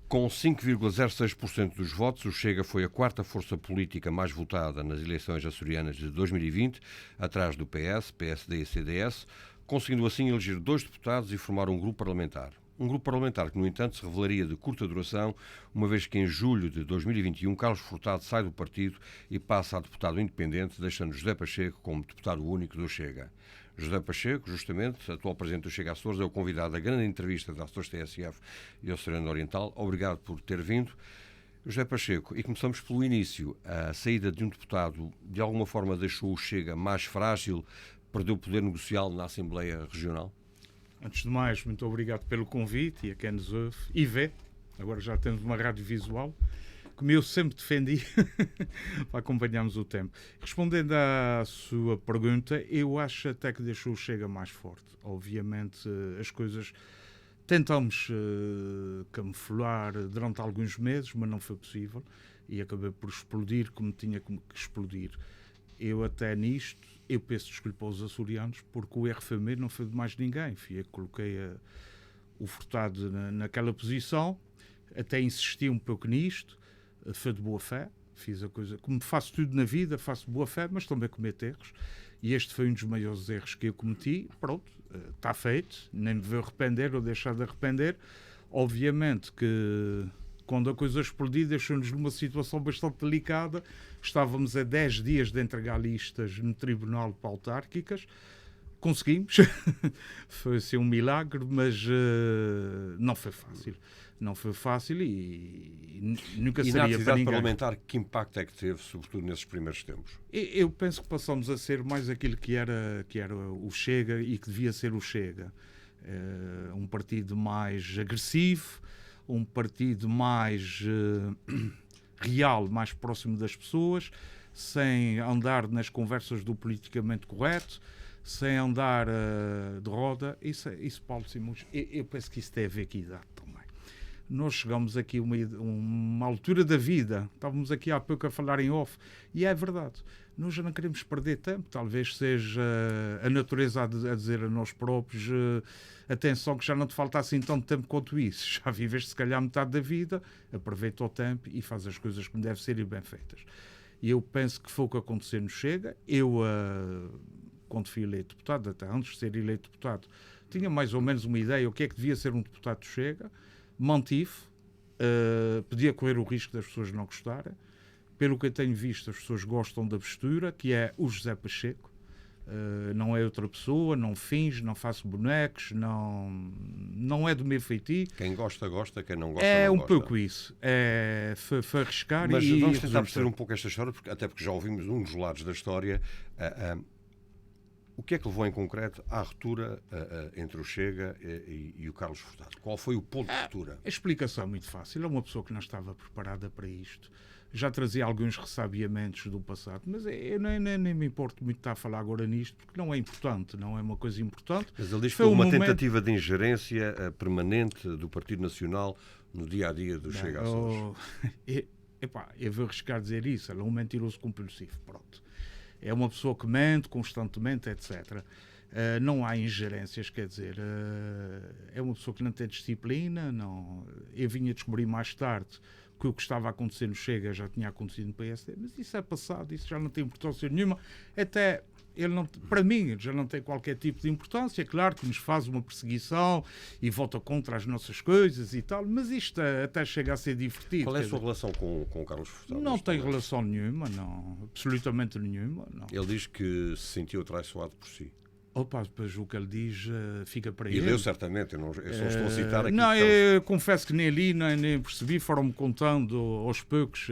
Com 5,06% dos votos, o Chega foi a quarta força política mais votada nas eleições açorianas de 2020, atrás do PS, PSD e CDS, conseguindo assim eleger 2 deputados e formar um grupo parlamentar. Um grupo parlamentar que, no entanto, se revelaria de curta duração, uma vez que em julho de 2021 Carlos Furtado sai do partido e passa a deputado independente, deixando José Pacheco como deputado único do Chega. José Pacheco, justamente, atual presidente do Chega Açores, é o convidado da grande entrevista da Açores TSF e Açoriano Oriental. Obrigado por ter vindo. José Pacheco, e começamos pelo início. A saída de um deputado, de alguma forma, deixou o Chega mais frágil, perdeu o poder negocial na Assembleia Regional? Antes de mais, muito obrigado pelo convite e a quem nos ouve e vê. Agora já temos uma rádio visual, como eu sempre defendi, para acompanharmos o tempo. Respondendo à sua pergunta, eu acho até que deixou o Chega mais forte. Obviamente, as coisas tentamos camuflar durante alguns meses, mas não foi possível e acabei por explodir como tinha que explodir. Eu até nisto, eu peço desculpa aos açorianos, porque o RFM não foi de mais ninguém. Eu coloquei o Furtado naquela posição, até insisti um pouco nisto, foi de boa fé, fiz a coisa, como faço tudo na vida, faço de boa fé, mas também cometo erros, e este foi um dos maiores erros que eu cometi. Pronto, está feito, nem me vou arrepender ou deixar de arrepender. Obviamente que quando a coisa explodiu, deixou-nos numa situação bastante delicada. Estávamos a 10 dias de entregar listas no Tribunal para autárquicas. Conseguimos. Foi assim um milagre, mas não foi fácil. Não foi fácil e nunca seria para ninguém. E na atividade parlamentar, que impacto é que teve, sobretudo nesses primeiros tempos? Eu penso que passamos a ser mais aquilo que era o Chega e que devia ser o Chega. Um partido mais agressivo, um partido mais real, mais próximo das pessoas, sem andar nas conversas do politicamente correto, sem andar de roda. Isso Paulo Simões, eu penso que isso tem a ver com a idade também. Nós chegamos aqui a uma altura da vida, estávamos aqui há pouco a falar em off, e é verdade, nós já não queremos perder tempo. Talvez seja a natureza a dizer a nós próprios, atenção, que já não te falta assim tanto tempo quanto isso, já viveste se calhar metade da vida, aproveita o tempo e faz as coisas como devem ser e bem feitas. E eu penso que foi o que aconteceu no Chega. Eu, quando fui eleito deputado, até antes de ser eleito deputado, tinha mais ou menos uma ideia o que é que devia ser um deputado do Chega. Mantive, podia correr o risco das pessoas não gostarem. Pelo que eu tenho visto, as pessoas gostam da postura, que é o José Pacheco. Não é outra pessoa, não finge, não faço bonecos, não é do meu feitio. Quem gosta, gosta, quem não gosta, é não gosta. É um gosta. pouco isso. Foi arriscar. Mas e vamos tentar perceber um pouco esta história, até porque já ouvimos um dos lados da história. O que é que levou em concreto à ruptura entre o Chega e o Carlos Furtado? Qual foi o ponto de ruptura? A explicação é muito fácil. É uma pessoa que não estava preparada para isto. Já trazia alguns ressabiamentos do passado, mas eu nem me importo muito estar a falar agora nisto, porque não é importante, não é uma coisa importante. Mas ele diz que foi uma tentativa de ingerência permanente do Partido Nacional no dia-a-dia do Chega Açores. Eu vou arriscar dizer isso. Ele é um mentiroso compulsivo, pronto. É uma pessoa que mente constantemente, etc. Não há ingerências, quer dizer, é uma pessoa que não tem disciplina. Não. Eu vinha descobrir mais tarde que o que estava a acontecer no Chega já tinha acontecido no PSD, mas isso é passado, isso já não tem importância nenhuma. Até ele não, para mim, já não tem qualquer tipo de importância. Claro que nos faz uma perseguição e vota contra as nossas coisas e tal, mas isto até chega a ser divertido. Qual é a sua relação com o Carlos Furtado? Não tem relação nenhuma, não, absolutamente nenhuma. Não. Ele diz que se sentiu traiçoado por si. Opa, depois o que ele diz fica para ele. ele. E leu certamente, eu só estou a citar aqui. Não, eu confesso que nem li, nem percebi, foram-me contando aos poucos.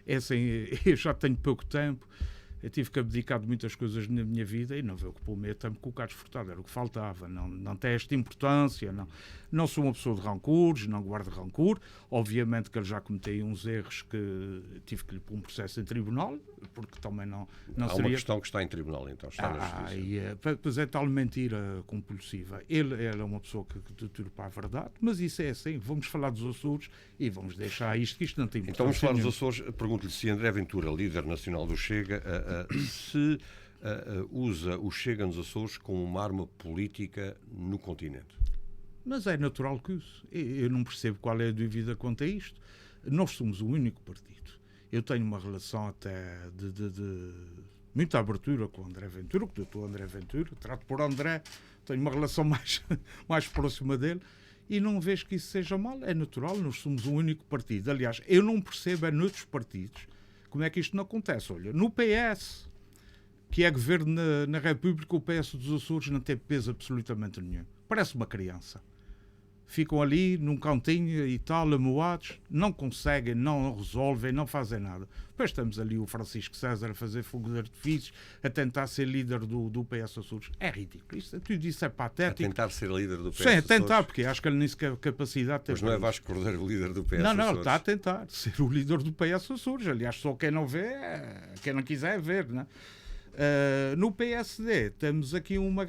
Assim, eu já tenho pouco tempo. Eu tive que abdicar de muitas coisas na minha vida e não veio ocupar o meu tempo com o Carlos Furtado, era o que faltava. Não tem esta importância, não sou uma pessoa de rancores, não guardo rancor. Obviamente que ele já cometeu uns erros que tive que lhe pôr um processo em tribunal, porque também não Há seria... uma questão que está em tribunal, então, está na justiça. Pois é tal mentira compulsiva. Ele é uma pessoa que deturpa a verdade, mas isso é assim, vamos falar dos Açores e vamos deixar isto, que isto não tem importância. Então vamos falar dos Açores. Pergunto-lhe se André Ventura, líder nacional do Chega, se usa o Chega nos Açores como uma arma política no continente. Mas é natural que isso. Eu não percebo qual é a dúvida quanto a isto. Nós somos o único partido. Eu tenho uma relação até de muita abertura com o André Ventura, com o doutor André Ventura. Trato por André, tenho uma relação mais próxima dele. E não vejo que isso seja mal. É natural, nós somos o único partido. Aliás, eu não percebo noutros partidos como é que isto não acontece. Olha, no PS, que é governo na República, o PS dos Açores não tem peso absolutamente nenhum. Parece uma criança. Ficam ali num cantinho e tal, amoados, não conseguem, não resolvem, não fazem nada. Depois temos ali o Francisco César a fazer fogo de artifícios, a tentar ser líder do PS Açores. É ridículo. Tudo isso é patético. A tentar ser líder do PS Sim, a tentar, porque acho que ele nem sequer capacidade tem. Mas não é Vasco Cordeiro o líder do PS Açores? Não, ele está a tentar ser o líder do PS Açores. Aliás, só quem não vê, quem não quiser ver, não é? No PSD temos aqui uma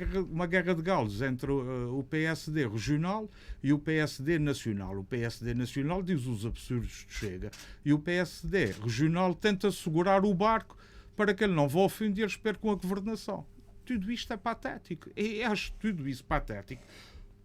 guerra de galos entre o PSD regional e o PSD nacional. O PSD nacional diz os absurdos de Chega e o PSD regional tenta segurar o barco para que ele não vá ao fim e eles percam a governação. Tudo isto é patético. Eu acho tudo isso patético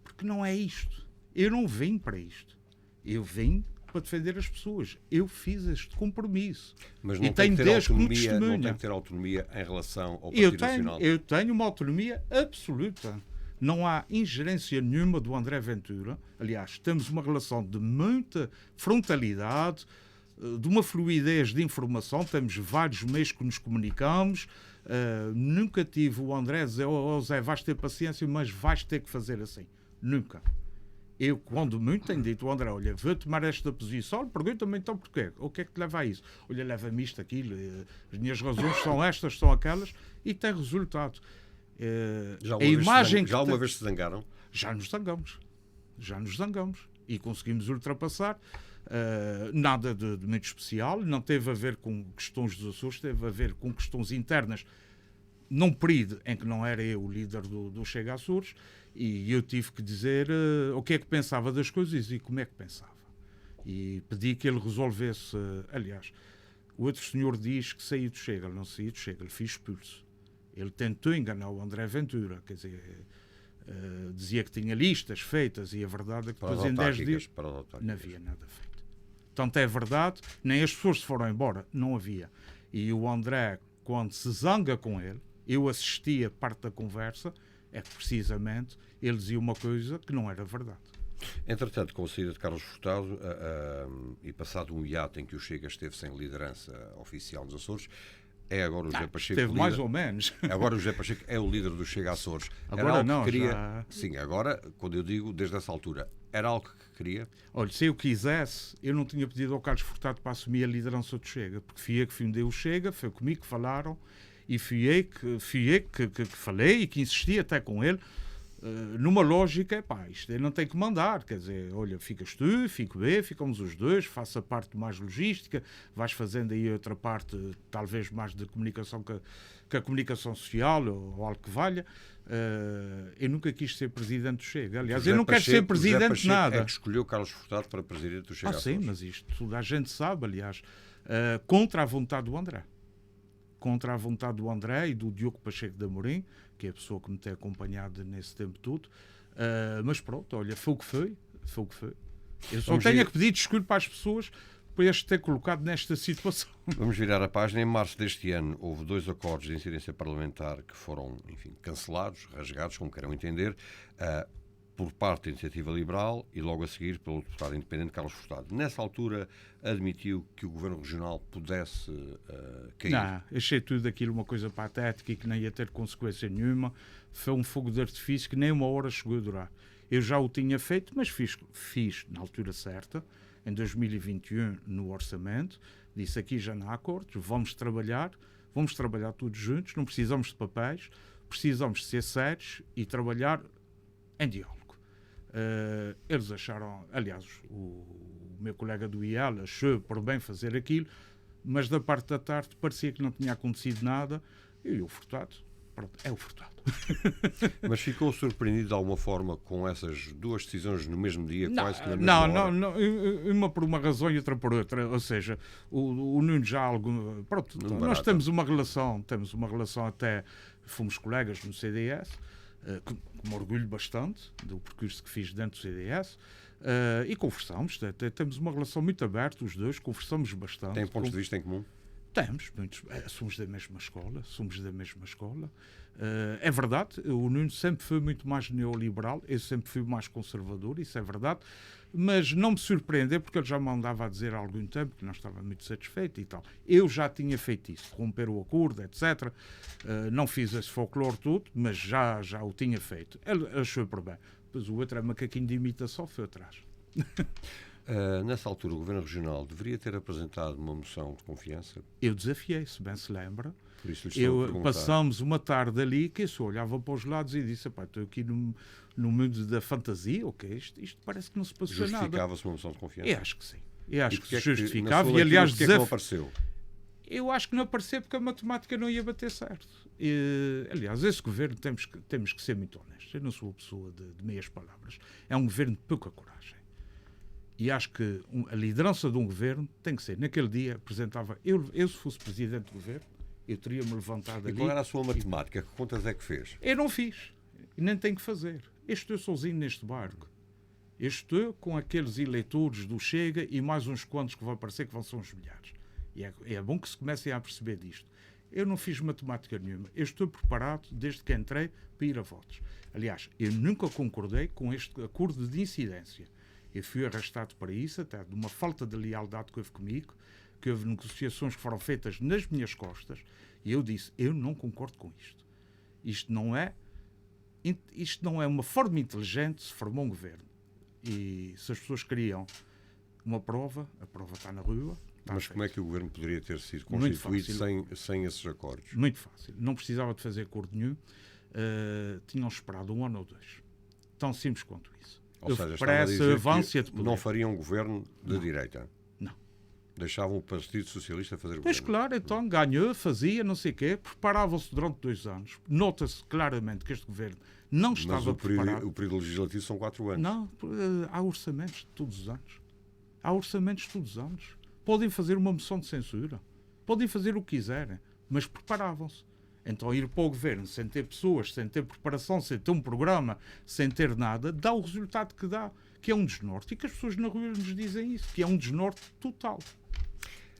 porque não é isto. Eu não vim para isto. Eu vim para defender as pessoas. Eu fiz este compromisso. Mas não tem que ter autonomia em relação ao Partido Nacional? Eu tenho uma autonomia absoluta. Não há ingerência nenhuma do André Ventura. Aliás, temos uma relação de muita frontalidade, de uma fluidez de informação. Temos vários meios que nos comunicamos. Nunca tive o André dizer, Zé, vais ter paciência, mas vais ter que fazer assim. Nunca. Eu, quando muito, tenho dito ao André, olha, vou tomar esta posição, pergunta-me então porquê. O que é que te leva a isso? Olha, leva-me isto, aquilo, as minhas razões são estas, são aquelas, e tem resultado. Já alguma vez se zangaram? Já nos zangamos. E conseguimos ultrapassar. Nada de muito especial, não teve a ver com questões dos Açores, teve a ver com questões internas num período em que não era eu o líder do Chega Açores, e eu tive que dizer o que é que pensava das coisas e como é que pensava. E pedi que ele resolvesse. Aliás, o outro senhor diz que saiu do Chega. Ele não saiu do Chega, ele fez expulso. Ele tentou enganar o André Ventura, quer dizer, dizia que tinha listas feitas e a verdade é que depois em 10 dias não havia nada feito. Tanto é verdade, nem as pessoas se foram embora, não havia. E o André, quando se zanga com ele, eu assistia parte da conversa, é que precisamente ele dizia uma coisa que não era verdade. Entretanto, com a saída de Carlos Furtado e passado um hiato em que o Chega esteve sem liderança oficial nos Açores, é agora o José Pacheco. Esteve mais ou menos. Agora o José Pacheco é o líder do Chega Açores. Agora não, queria... já... Sim, agora, quando eu digo desde essa altura, era algo que queria? Olha, se eu quisesse, eu não tinha pedido ao Carlos Furtado para assumir a liderança do Chega, porque fui eu que fundei o Chega, foi comigo que falaram, e fui eu que falei e que insisti até com ele, numa lógica, isto ele não tem que mandar, quer dizer, olha, ficas tu, fico eu, ficamos os dois, faço a parte mais logística, vais fazendo aí outra parte, talvez mais de comunicação que a comunicação social ou algo que valha. Eu nunca quis ser presidente do Chega. Aliás, eu não quero ser presidente de nada. É que escolheu Carlos Furtado para presidente do Chega. Sim, mas isto toda a gente sabe, aliás, contra a vontade do André. Contra a vontade do André e do Diogo Pacheco de Amorim, que é a pessoa que me tem acompanhado nesse tempo todo. Mas pronto, olha, foi o que foi. Eu só tenho que pedir desculpa às pessoas por este ter colocado nesta situação. Vamos virar a página. Em março deste ano houve 2 acordos de incidência parlamentar que foram, enfim, cancelados, rasgados, como queiram entender, por parte da Iniciativa Liberal e logo a seguir pelo deputado independente Carlos Furtado. Nessa altura admitiu que o Governo Regional pudesse cair? Não, achei tudo aquilo uma coisa patética e que nem ia ter consequência nenhuma. Foi um fogo de artifício que nem uma hora chegou a durar. Eu já o tinha feito, mas fiz na altura certa, em 2021, no orçamento. Disse aqui já não há acordos, vamos trabalhar todos juntos, não precisamos de papéis, precisamos de ser sérios e trabalhar em diálogo. Eles acharam, aliás, o meu colega do IEL achou por bem fazer aquilo, mas da parte da tarde parecia que não tinha acontecido nada e o Furtado, pronto, é o Furtado. Mas ficou surpreendido de alguma forma com essas duas decisões no mesmo dia, quase que na mesma hora? Não, uma por uma razão e outra por outra, ou seja, o Nuno já algo, pronto, nós temos uma relação até, fomos colegas no CDS, que me orgulho bastante do percurso que fiz dentro do CDS, e conversamos, temos uma relação muito aberta, os dois, conversamos bastante. Tem pontos de vista em comum? Temos, muitos, somos da mesma escola. É verdade, o Nuno sempre foi muito mais neoliberal, eu sempre fui mais conservador, isso é verdade, mas não me surpreender, porque ele já me andava a dizer há algum tempo que não estava muito satisfeito e tal. Eu já tinha feito isso, romper o acordo, etc. Não fiz esse folclore todo, mas já o tinha feito. Ele achou por bem. Depois o outro é macaquinho de imitação, foi atrás. Nessa altura, o Governo Regional deveria ter apresentado uma moção de confiança? Eu desafiei, se bem se lembra. Por isso estou a passamos uma tarde ali que eu só olhava para os lados e disse: estou aqui no mundo da fantasia, ok, isto parece que não se passou nada. Justificava-se uma moção de confiança? Eu acho que sim. Eu acho que se justificava. justificava. E aliás, porque é que não apareceu? Eu acho que não apareceu porque a matemática não ia bater certo. Aliás, esse governo temos que ser muito honestos. Eu não sou uma pessoa de meias palavras. É um governo de pouca coragem. E acho que a liderança de um governo tem que ser, naquele dia, apresentava. Eu se fosse presidente do governo, eu teria-me levantado ali. E qual era a sua matemática? Que contas é que fez? Eu não fiz. E nem tenho que fazer. Eu estou sozinho neste barco. Eu estou com aqueles eleitores do Chega e mais uns quantos que vão aparecer, que vão ser uns milhares. E é bom que se comecem a perceber disto. Eu não fiz matemática nenhuma. Eu estou preparado, desde que entrei, para ir a votos. Aliás, eu nunca concordei com este acordo de incidência. Eu fui arrastado para isso, até de uma falta de lealdade que houve comigo, que houve negociações que foram feitas nas minhas costas, e eu disse: eu não concordo com isto. Isto não é uma forma inteligente de se formar um governo. E se as pessoas queriam uma prova, a prova está na rua. Mas como é que o governo poderia ter sido constituído sem esses acordos? Muito fácil. Não precisava de fazer acordo nenhum. Tinham esperado 1 ano ou 2. Tão simples quanto isso. Ou seja, não faria um governo de direita? Não. Deixavam o Partido Socialista fazer o Pois governo? Claro, então ganhou, fazia, não sei o quê, preparavam-se durante 2 anos. Nota-se claramente que este governo não estava preparado. Mas o período legislativo são 4 anos. Não, há orçamentos de todos os anos. Podem fazer uma moção de censura, podem fazer o que quiserem, mas preparavam-se. Então ir para o governo sem ter pessoas, sem ter preparação, sem ter um programa, sem ter nada, dá o resultado que dá, que é um desnorte. E que as pessoas na rua nos dizem isso, que é um desnorte total.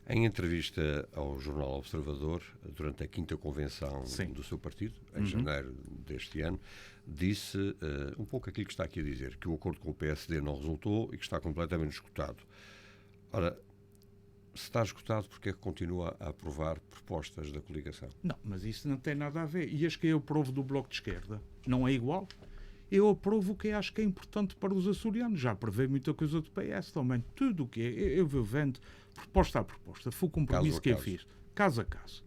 Em entrevista ao Jornal Observador, durante a 5ª convenção do seu partido, em janeiro deste ano, disse um pouco aquilo que está aqui a dizer, que o acordo com o PSD não resultou e que está completamente esgotado. Ora, se está esgotado, porque é que continua a aprovar propostas da coligação? Não, mas isso não tem nada a ver. E as que eu aprovo do Bloco de Esquerda não é igual? Eu aprovo o que acho que é importante para os açorianos. Já aprovei muita coisa do PS também. Tudo o que é. Eu vou vendo proposta a proposta. Foi o compromisso que eu fiz. Caso a caso.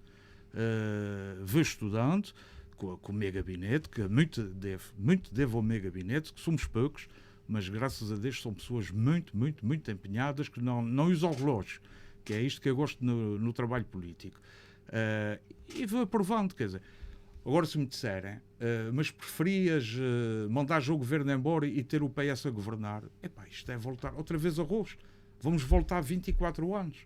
Vou estudando com o meu gabinete, que muito devo ao meu gabinete, que somos poucos, mas graças a Deus são pessoas muito, muito, muito empenhadas, que não usam relógio, que é isto que eu gosto no trabalho político. E vou aprovando, quer dizer. Agora, se me disserem, mas preferias mandar já o governo embora e ter o PS a governar, isto é voltar outra vez a arroz. Vamos voltar 24 anos.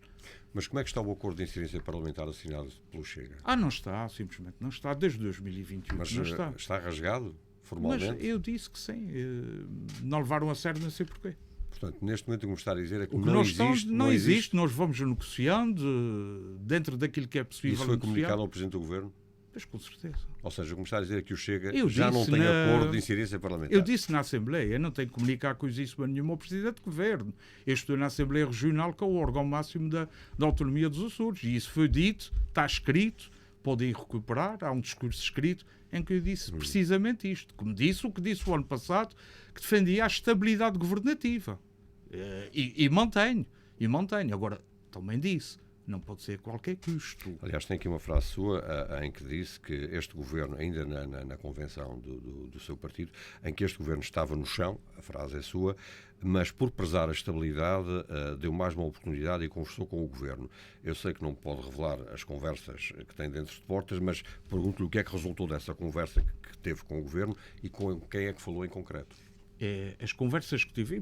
Mas como é que está o acordo de incidência parlamentar assinado pelo Chega? Não está, simplesmente não está, desde 2021. Mas não está rasgado, formalmente? Mas eu disse que sim. Não levaram a sério, não sei porquê. Portanto, neste momento o que me está a dizer é que não existe. Nós vamos negociando dentro daquilo que é possível. Isso foi comunicado ao Presidente do Governo? Pois, com certeza. Ou seja, o que me está a dizer é que o Chega já não tem acordo de incidência parlamentar. Eu disse na Assembleia, eu não tenho que comunicar coisíssima nenhuma ao Presidente do Governo. Eu estou na Assembleia Regional, que é o órgão máximo da autonomia dos Açores. E isso foi dito, está escrito, podem recuperar, há um discurso escrito em que eu disse precisamente isto. Como disse o que disse o ano passado, que defendia a estabilidade governativa. E mantenho. Agora, também disse, não pode ser a qualquer custo. Aliás, tem aqui uma frase sua em que disse que este governo, ainda na convenção do seu partido, em que este governo estava no chão, a frase é sua, mas por prezar a estabilidade deu mais uma oportunidade e conversou com o governo. Eu sei que não pode revelar as conversas que tem dentro de portas, mas pergunto-lhe o que é que resultou dessa conversa que teve com o governo e com quem é que falou em concreto. As conversas que tive,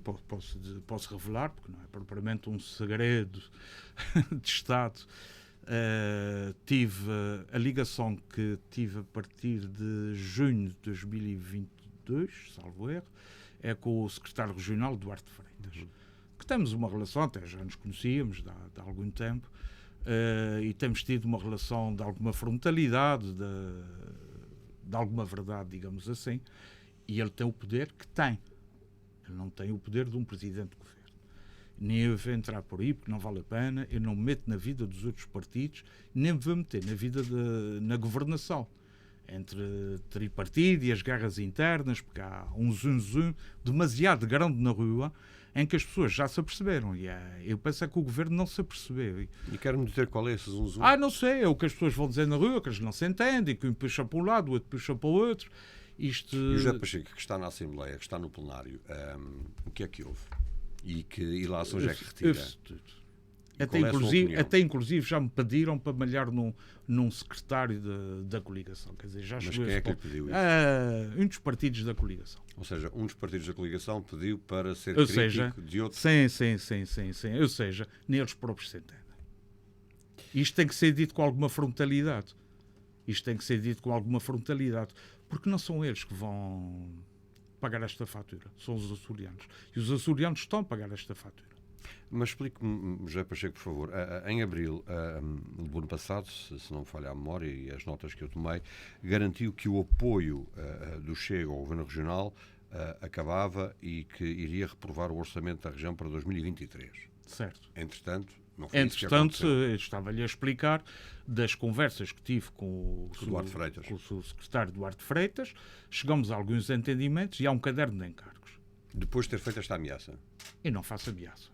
posso revelar, porque não é propriamente um segredo de Estado, Tive a ligação que tive a partir de junho de 2022, salvo erro, é com o secretário regional Duarte Freitas, que temos uma relação, até já nos conhecíamos de algum tempo, e temos tido uma relação de alguma frontalidade, de alguma verdade, digamos assim, e ele tem o poder que tem. Ele não tem o poder de um presidente de governo. Nem eu vou entrar por aí, porque não vale a pena. Eu não me meto na vida dos outros partidos, nem me vou meter na vida na governação. Entre tripartido e as guerras internas, porque há um zum demasiado grande na rua, em que as pessoas já se aperceberam. E eu penso que o governo não se apercebeu. E quero-me dizer qual é esse zum? Não sei. É o que as pessoas vão dizer na rua, que eles não se entendem, que um puxa para um lado, o outro puxa para o outro. E o José Pacheco, que está na Assembleia, que está no plenário, o que é que houve? E lá são já que retira? Até inclusive já me pediram para malhar num secretário da coligação. Quer dizer, Mas quem é que lhe pediu isso? Um dos partidos da coligação. Ou seja, um dos partidos da coligação pediu para ser crítico de outro... Sim. Ou seja, nem eles próprios se entendem. Isto tem que ser dito com alguma frontalidade. Porque não são eles que vão pagar esta fatura. São os açorianos. E os açorianos estão a pagar esta fatura. Mas explique-me, José Pacheco, por favor. Em abril do ano passado, se não me falha a memória e as notas que eu tomei, garantiu que o apoio do Chega ao Governo Regional acabava e que iria reprovar o orçamento da região para 2023. Certo. Entretanto, não foi isso que aconteceu. Estava-lhe a explicar das conversas que tive com o secretário Duarte Freitas, chegamos a alguns entendimentos e há um caderno de encargos. Depois de ter feito esta ameaça? Eu não faço ameaças.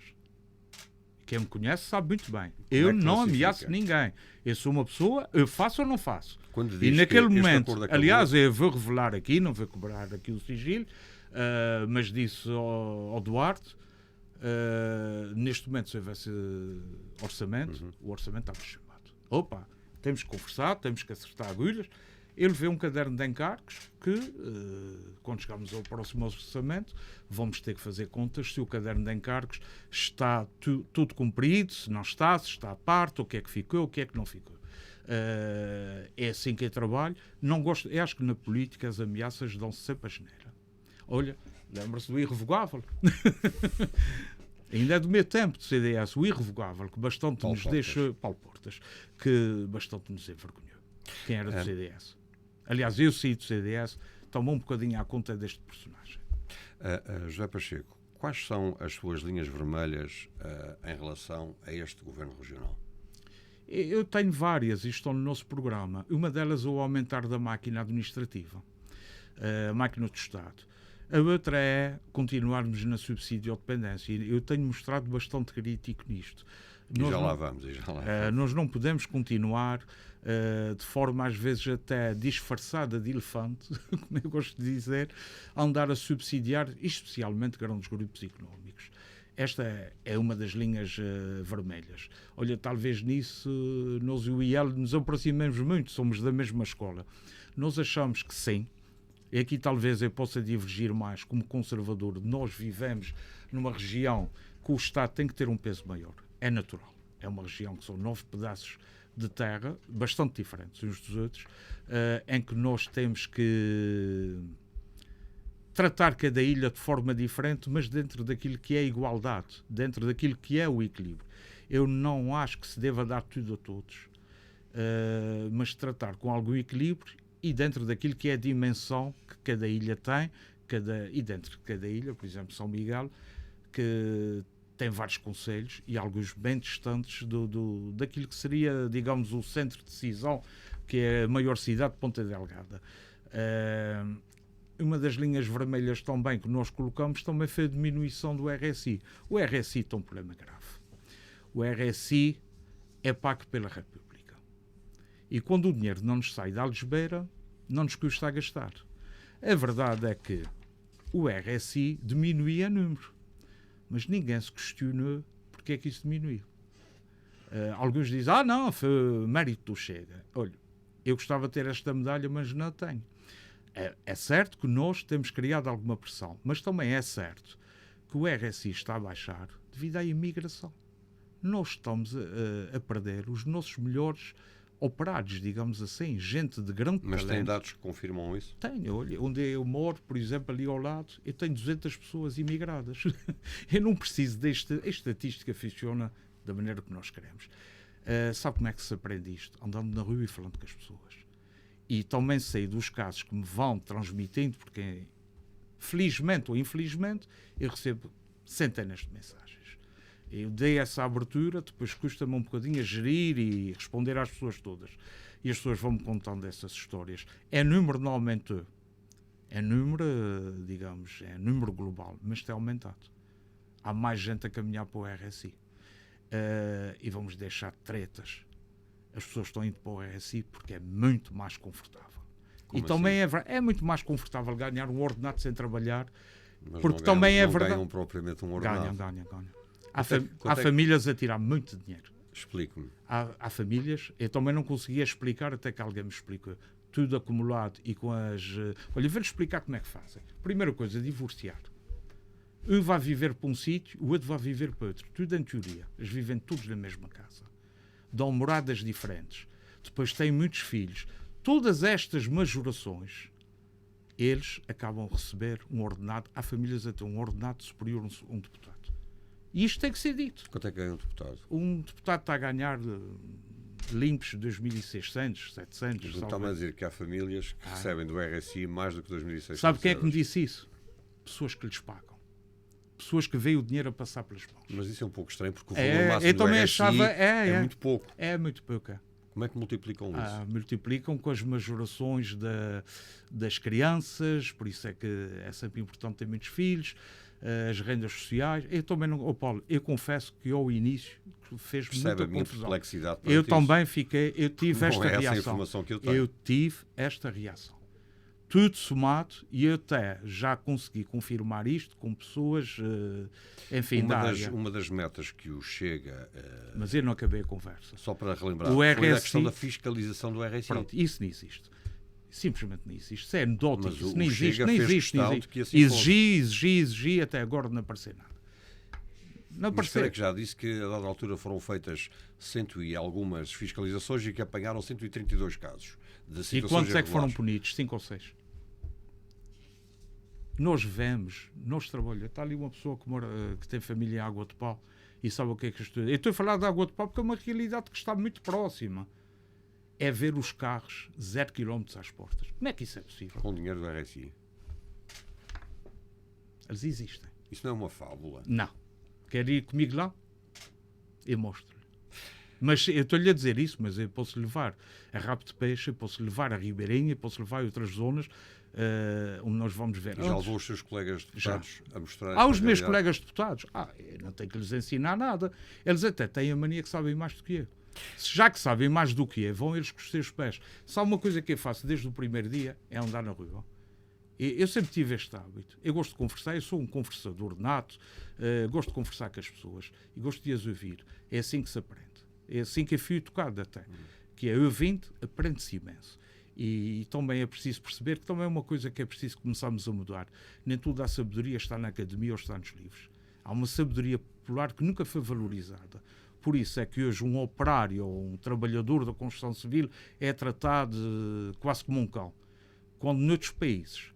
Quem me conhece sabe muito bem. Eu não ameaço ninguém. Eu sou uma pessoa, eu faço ou não faço. E naquele momento, aliás, eu vou revelar aqui, não vou cobrar aqui o sigilo, mas disse ao Duarte, neste momento, se houvesse orçamento, o orçamento estava chamado. Opa, temos que conversar, temos que acertar agulhas. Ele vê um caderno de encargos que, quando chegarmos ao próximo orçamento, vamos ter que fazer contas se o caderno de encargos está tudo cumprido, se não está, se está à parte, o que é que ficou, o que é que não ficou. É assim que eu trabalho. Não gosto, eu acho que na política as ameaças dão-se sempre a geneira. Olha, lembra-se do irrevogável. Ainda é do meu tempo de CDS, o irrevogável, que bastante nos deixa... Paulo Portas, que bastante nos envergonhou. Quem era do CDS. Aliás, eu saí do CDS, tomou um bocadinho à conta deste personagem. José Pacheco, quais são as suas linhas vermelhas em relação a este governo regional? Eu tenho várias e estão no nosso programa. Uma delas é o aumentar da máquina administrativa, a máquina do Estado. A outra é continuarmos na subsídio-dependência. Eu tenho mostrado bastante crítico nisto. Nós não podemos continuar de forma às vezes até disfarçada de elefante, como eu gosto de dizer, a andar a subsidiar, especialmente grandes grupos económicos. Esta é uma das linhas vermelhas. Olha, talvez nisso nós e o IEL nos aproximamos muito, somos da mesma escola. Nós achamos que sim, e aqui talvez eu possa divergir mais como conservador. Nós vivemos numa região que o Estado tem que ter um peso maior. É natural. É uma região que são 9 pedaços de terra, bastante diferentes uns dos outros, em que nós temos que tratar cada ilha de forma diferente, mas dentro daquilo que é a igualdade, dentro daquilo que é o equilíbrio. Eu não acho que se deva dar tudo a todos, mas tratar com algum equilíbrio e dentro daquilo que é a dimensão que cada ilha tem, e dentro de cada ilha, por exemplo, São Miguel, que tem vários concelhos e alguns bem distantes daquilo que seria, digamos, o centro de decisão, que é a maior cidade de Ponta Delgada. Uma das linhas vermelhas também que nós colocamos também foi a diminuição do RSI. O RSI tem um problema grave. O RSI é pago pela República. E quando o dinheiro não nos sai da algebeira, não nos custa a gastar. A verdade é que o RSI diminuía número. Mas ninguém se questionou porque é que isso diminuiu. Alguns dizem, não, foi mérito do Chega. Olha, eu gostava de ter esta medalha, mas não tenho. É certo que nós temos criado alguma pressão, mas também é certo que o RSI está a baixar devido à imigração. nós estamos a perder os nossos melhores operários, digamos assim, gente de grande Mas talento. tem dados que confirmam isso? Tenho, olha, onde eu moro, por exemplo, ali ao lado, eu tenho 200 pessoas imigradas. Eu não preciso desta. A estatística funciona da maneira que nós queremos. Sabe como é que se aprende isto? Andando na rua e falando com as pessoas. E também sei dos casos que me vão transmitindo, porque felizmente ou infelizmente eu recebo centenas de mensagens. Eu dei essa abertura, depois custa-me um bocadinho a gerir e responder às pessoas todas. E as pessoas vão-me contando essas histórias. É número, não aumentou. É número, digamos, é número global, mas tem aumentado. Há mais gente a caminhar para o RSI. E vamos deixar tretas. As pessoas estão indo para o RSI porque é muito mais confortável. Como e também assim? é muito mais confortável ganhar um ordenado sem trabalhar, Mas porque não também ganham, é não verdade. ganham propriamente um ordenado. Ganham. Quanto Há é que- famílias a tirar muito dinheiro. Explique-me. Há famílias, eu também não conseguia explicar até que alguém me explicou. Tudo acumulado e com as... Olha, vou-lhe explicar como é que fazem. Primeira coisa, divorciar. Um vai viver para um sítio, o outro vai viver para outro. Tudo em teoria. Eles vivem todos na mesma casa. Dão moradas diferentes. Depois têm muitos filhos. Todas estas majorações, eles acabam a receber um ordenado. Há famílias a ter um ordenado superior a um deputado. E isto tem que ser dito. Quanto é que ganha um deputado? Um deputado está a ganhar limpos 2.600, 700. Está-me a dizer que há famílias que recebem do RSI mais do que 2.600 Sabe quem é que me euros. disse isso? Pessoas que lhes pagam. Pessoas que veem o dinheiro a passar pelas mãos. Mas isso é um pouco estranho, porque o É, valor máximo eu do também RSI achava- é muito pouco. É muito pouco. Como é que multiplicam isso? Multiplicam com as majorações das crianças, por isso é que é sempre importante ter muitos filhos, as rendas sociais. Eu também não... Paulo, eu confesso que ao início fez Percebe muita a minha confusão. perplexidade Eu perante isso? também fiquei, eu tive Não esta é essa a reação. informação que eu tenho. Eu tive esta reação. Tudo somado, e eu até já consegui confirmar isto com pessoas, enfim, da área. Uma das metas que o Chega, Mas eu não acabei a conversa. só para relembrar, O foi a RSI questão da fiscalização do RSI. Pronto, isso não existe. Simplesmente não existe. Isso é anedótico. Mas Isso o não existe. Chega Não fez existe. Não questão existe. de que assim Exigi, até agora não apareceu nada. Não Mas apareceu. creio que já disse que a dada altura foram feitas 100 e algumas fiscalizações e que apanharam 132 casos de E situações quantos é que foram irregulares. punidos? 5 ou 6? Nós vemos, nós trabalhamos. Está ali uma pessoa que tem família em Água de Pau e sabe o que é que estou. Eu estou a falar de Água de Pau porque é uma realidade que está muito próxima. É ver os carros 0 km às portas. Como é que isso é possível? Com dinheiro do RSI. Eles existem. Isso não é uma fábula. Não. Quer ir comigo lá? Eu mostro-lhe. Mas eu estou-lhe a dizer isso, mas eu posso levar a Rabo de Peixe, eu posso levar a Ribeirinha, eu posso levar a outras zonas onde nós vamos ver. Já levou os seus colegas deputados a mostrar Há esta os meus realidade? colegas deputados. Eu não tenho que lhes ensinar nada. Eles até têm a mania que sabem mais do que eu. Já que sabem mais do que eu, vão eles com os seus pés. Só uma coisa que eu faço desde o primeiro dia é andar na rua. Eu sempre tive este hábito. Eu gosto de conversar, eu sou um conversador nato, gosto de conversar com as pessoas e gosto de as ouvir. É assim que se aprende. É assim que eu fui educado até. Que é ouvindo, aprende-se imenso. E também é preciso perceber que também é uma coisa que é preciso começarmos a mudar. Nem toda a sabedoria está na academia ou está nos livros. Há uma sabedoria popular que nunca foi valorizada. Por isso é que hoje um operário ou um trabalhador da construção civil é tratado quase como um cão. Quando noutros países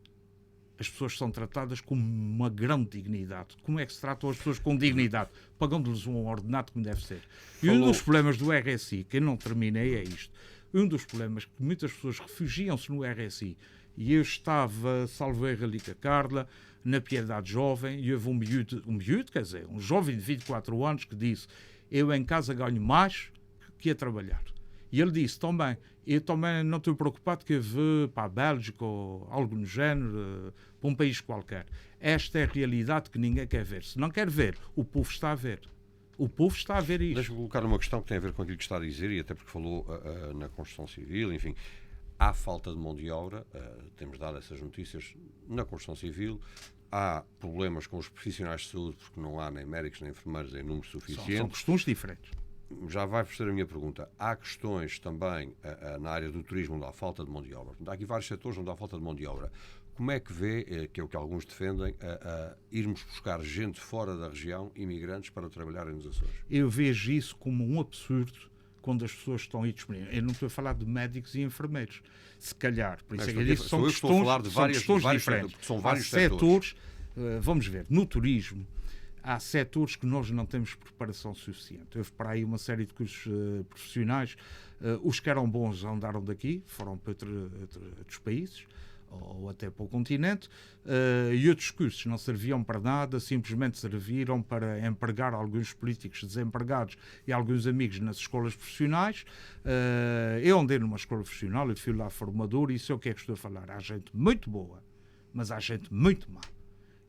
as pessoas são tratadas com uma grande dignidade. Como é que se tratam as pessoas com dignidade? Pagando-lhes um ordenado como deve ser. E um dos problemas do RSI, que eu não terminei, é isto. Um dos problemas que muitas pessoas refugiam-se no RSI. E eu estava, salvo erro ali com a Carla, na Piedade Jovem, e houve um miúdo, quer dizer, um jovem de 24 anos que disse: eu em casa ganho mais que a trabalhar. E ele disse também: eu também não estou preocupado que eu vá para a Bélgica ou algo no género, para um país qualquer. Esta é a realidade que ninguém quer ver. Se não quer ver, o povo está a ver. O povo está a ver isto. Deixa-me colocar uma questão que tem a ver com aquilo que está a dizer, e até porque falou na construção civil, enfim. Há falta de mão de obra, temos dado essas notícias na construção civil. Há problemas com os profissionais de saúde, porque não há nem médicos nem enfermeiros em números suficientes. São questões diferentes. Já vai perceber a minha pergunta. Há questões também na área do turismo onde há falta de mão de obra. Há aqui vários setores onde há falta de mão de obra. como é que vê, que é o que alguns defendem, a irmos buscar gente fora da região, imigrantes, para trabalharem nos Açores? Eu vejo isso como um absurdo quando as pessoas estão aí disponíveis. Eu não estou a falar de médicos e enfermeiros. Se calhar, por isso é que eu disse, são questões diferentes. São vários setores. Vamos ver, no turismo, há setores que nós não temos preparação suficiente. Houve para aí uma série de cursos profissionais. Os que eram bons andaram daqui, foram para outros países, ou até para o continente, e outros cursos não serviam para nada, simplesmente serviram para empregar alguns políticos desempregados e alguns amigos nas escolas profissionais. Eu andei numa escola profissional, eu fui lá formador, e isso é o que é que estou a falar. Há gente muito boa, mas há gente muito má.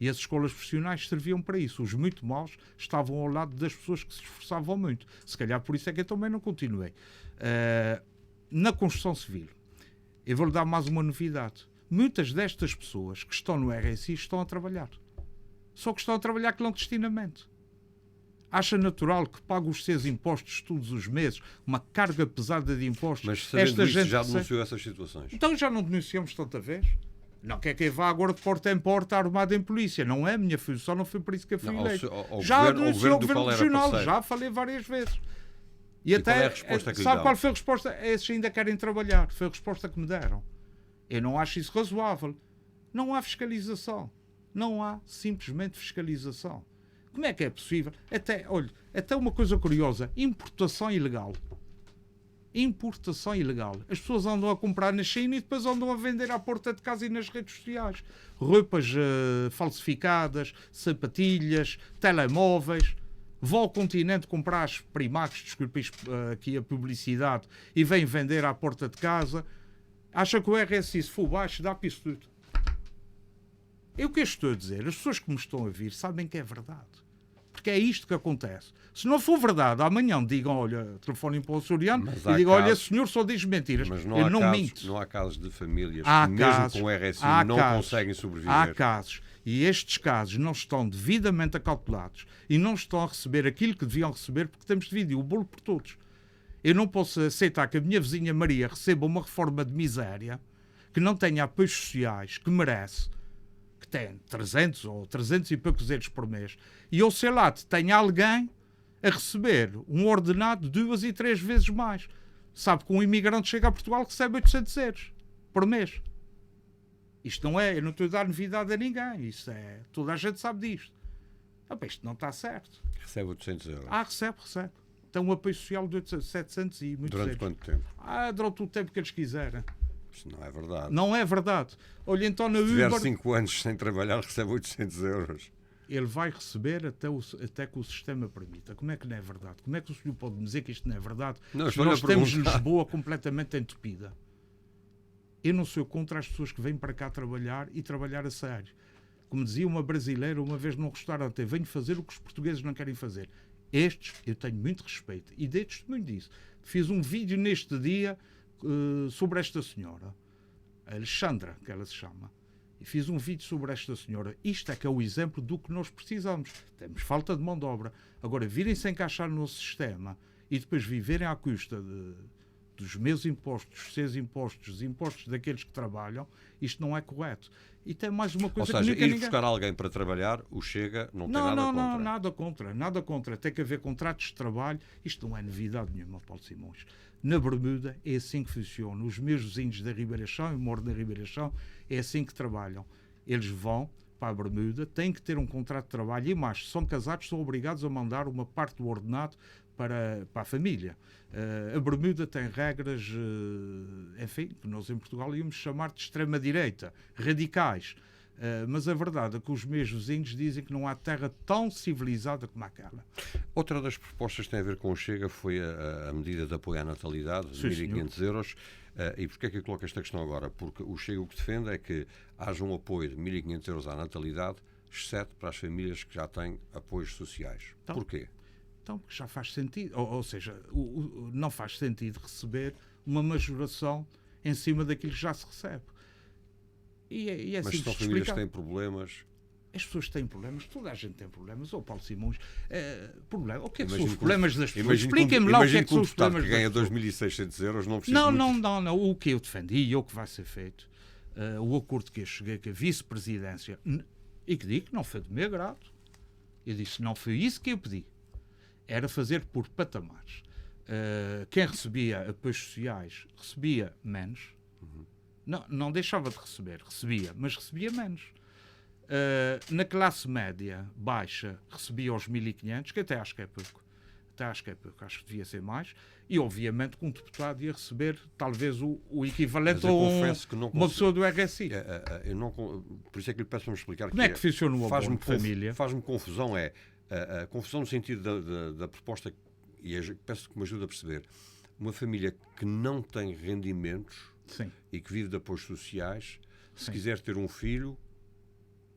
E as escolas profissionais serviam para isso. Os muito maus estavam ao lado das pessoas que se esforçavam muito. Se calhar por isso é que eu também não continuei. Na construção civil, eu vou-lhe dar mais uma novidade. Muitas destas pessoas que estão no RSI estão a trabalhar. Só que estão a trabalhar clandestinamente. Acha natural que pague os seus impostos todos os meses, uma carga pesada de impostos? Mas sabendo isso, já denunciou essas situações? Então já não denunciamos tanta vez? Não quer que eu vá agora de porta em porta armado em polícia. Não é a minha função, não foi por isso que eu fui eleito. Já denunciou o Governo Regional, já falei várias vezes. E até, qual é a resposta que lhe sabe dão? Qual foi a resposta? Esses ainda querem trabalhar. Foi a resposta que me deram. Eu não acho isso razoável. Não há fiscalização. Não há simplesmente fiscalização. Como é que é possível? Até uma coisa curiosa. Importação ilegal. Importação ilegal. As pessoas andam a comprar na China e depois andam a vender à porta de casa e nas redes sociais. Roupas falsificadas, sapatilhas, telemóveis. Vão ao continente comprar as Primax, desculpe aqui a publicidade, e vêm vender à porta de casa. Acha que o RSI, se for baixo, dá para isso tudo. Eu que estou a dizer, as pessoas que me estão a vir sabem que é verdade. Porque é isto que acontece. Se não for verdade, amanhã digam, olha, telefonem para o açoriano e digam, olha, senhor só diz mentiras. Mas eu não minto. Não há casos de famílias que mesmo com o RSI não conseguem sobreviver. Há casos. E estes casos não estão devidamente acautelados e não estão a receber aquilo que deviam receber, porque temos de dividir o bolo por todos. Eu não posso aceitar que a minha vizinha Maria receba uma reforma de miséria, que não tenha apoios sociais, que merece, que tem 300 ou 300 e poucos euros por mês, e eu, sei lá, tenha alguém a receber um ordenado 2 e 3 vezes mais. Sabe que um imigrante chega a Portugal e recebe 800 euros por mês. Isto não é, eu não estou a dar novidade a ninguém, isso é, toda a gente sabe disto. Isto não está certo. Recebe 800 euros. Recebe. Tem um apoio social de 700 e muitos euros. Durante quanto tempo? Durante o tempo que eles quiserem. Isso não é verdade. Não é verdade. Olha, então na Se tiver Uber, 5 anos sem trabalhar, recebe 800 euros. Ele vai receber até que o sistema permita. Como é que não é verdade? Como é que o senhor pode dizer que isto não é verdade? Não, se nós temos Lisboa completamente entupida. Eu não sou contra as pessoas que vêm para cá trabalhar e trabalhar a sério. Como dizia uma brasileira uma vez num restaurante, eu venho fazer o que os portugueses não querem fazer. Estes eu tenho muito respeito e dei testemunho disso. Fiz um vídeo neste dia sobre esta senhora, Alexandra, que ela se chama, e fiz um vídeo sobre esta senhora. Isto é que é o exemplo do que nós precisamos. Temos falta de mão de obra. Agora, virem-se encaixar no nosso sistema e depois viverem à custa dos meus impostos, dos seus impostos, dos impostos daqueles que trabalham, isto não é correto. E tem mais uma coisa. Ou seja, ir buscar alguém para trabalhar, o Chega não tem nada contra. Não, nada contra. Tem que haver contratos de trabalho. Isto não é novidade nenhuma, Paulo Simões. Na Bermuda é assim que funciona. Os meus vizinhos da Ribeira Chão, eu moro na Ribeira Chão, é assim que trabalham. Eles vão para a Bermuda, têm que ter um contrato de trabalho e mais, se são casados, são obrigados a mandar uma parte do ordenado para a família. A Bermuda tem regras, enfim, que nós em Portugal íamos chamar de extrema-direita, radicais. Mas a verdade é que os meus vizinhos dizem que não há terra tão civilizada como aquela. Outra das propostas que tem a ver com o Chega foi a medida de apoio à natalidade, de 1.500 euros. E porquê é que eu coloco esta questão agora? Porque o Chega o que defende é que haja um apoio de 1.500 euros à natalidade, exceto para as famílias que já têm apoios sociais. Então, porquê? Então, porque já faz sentido. Ou seja, não faz sentido receber uma majoração em cima daquilo que já se recebe. E é mas são famílias que têm problemas. As pessoas têm problemas, toda a gente tem problemas. Paulo Simões, problema. O que é que são os problemas das pessoas? Expliquem-me lá o que é que são os problemas das pessoas. Que ganha 2.600 euros não precisa. Não. O que eu defendi e o que vai ser feito. o acordo que eu cheguei com a vice-presidência, e que digo que não foi do meu agrado. Eu disse, não foi isso que eu pedi. Era fazer por patamares. Quem recebia apoios sociais recebia menos. Não deixava de receber, recebia, mas recebia menos. Na classe média baixa recebia os 1.500, que até acho que é pouco. Acho que devia ser mais. E obviamente que um deputado ia receber talvez o equivalente a uma pessoa do RSI. Por isso é que lhe peço para me explicar. Como é que funciona o abono de família? Faz-me confusão, a confusão no sentido da proposta, e peço que me ajude a perceber. Uma família que não tem rendimentos, sim, e que vive de apoios sociais, se sim, quiser ter um filho,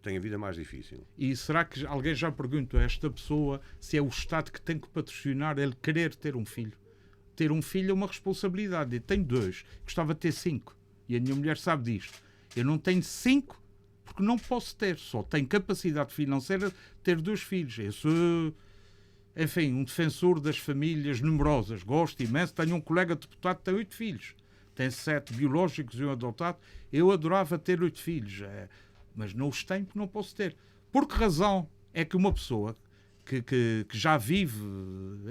tem a vida mais difícil. E será que alguém já perguntou a esta pessoa se é o Estado que tem que patrocinar ele querer ter um filho? Ter um filho é uma responsabilidade. Eu tenho 2, gostava de ter 5. E a minha mulher sabe disto. Eu não tenho 5 porque não posso ter. Só tenho capacidade financeira de ter 2 filhos. Eu sou, enfim, um defensor das famílias numerosas. Gosto imenso. Tenho um colega deputado que tem 8 filhos. Tem 7 biológicos e um adotado. Eu adorava ter 8 filhos. Mas não os tenho porque não posso ter. Por que razão é que uma pessoa que já vive,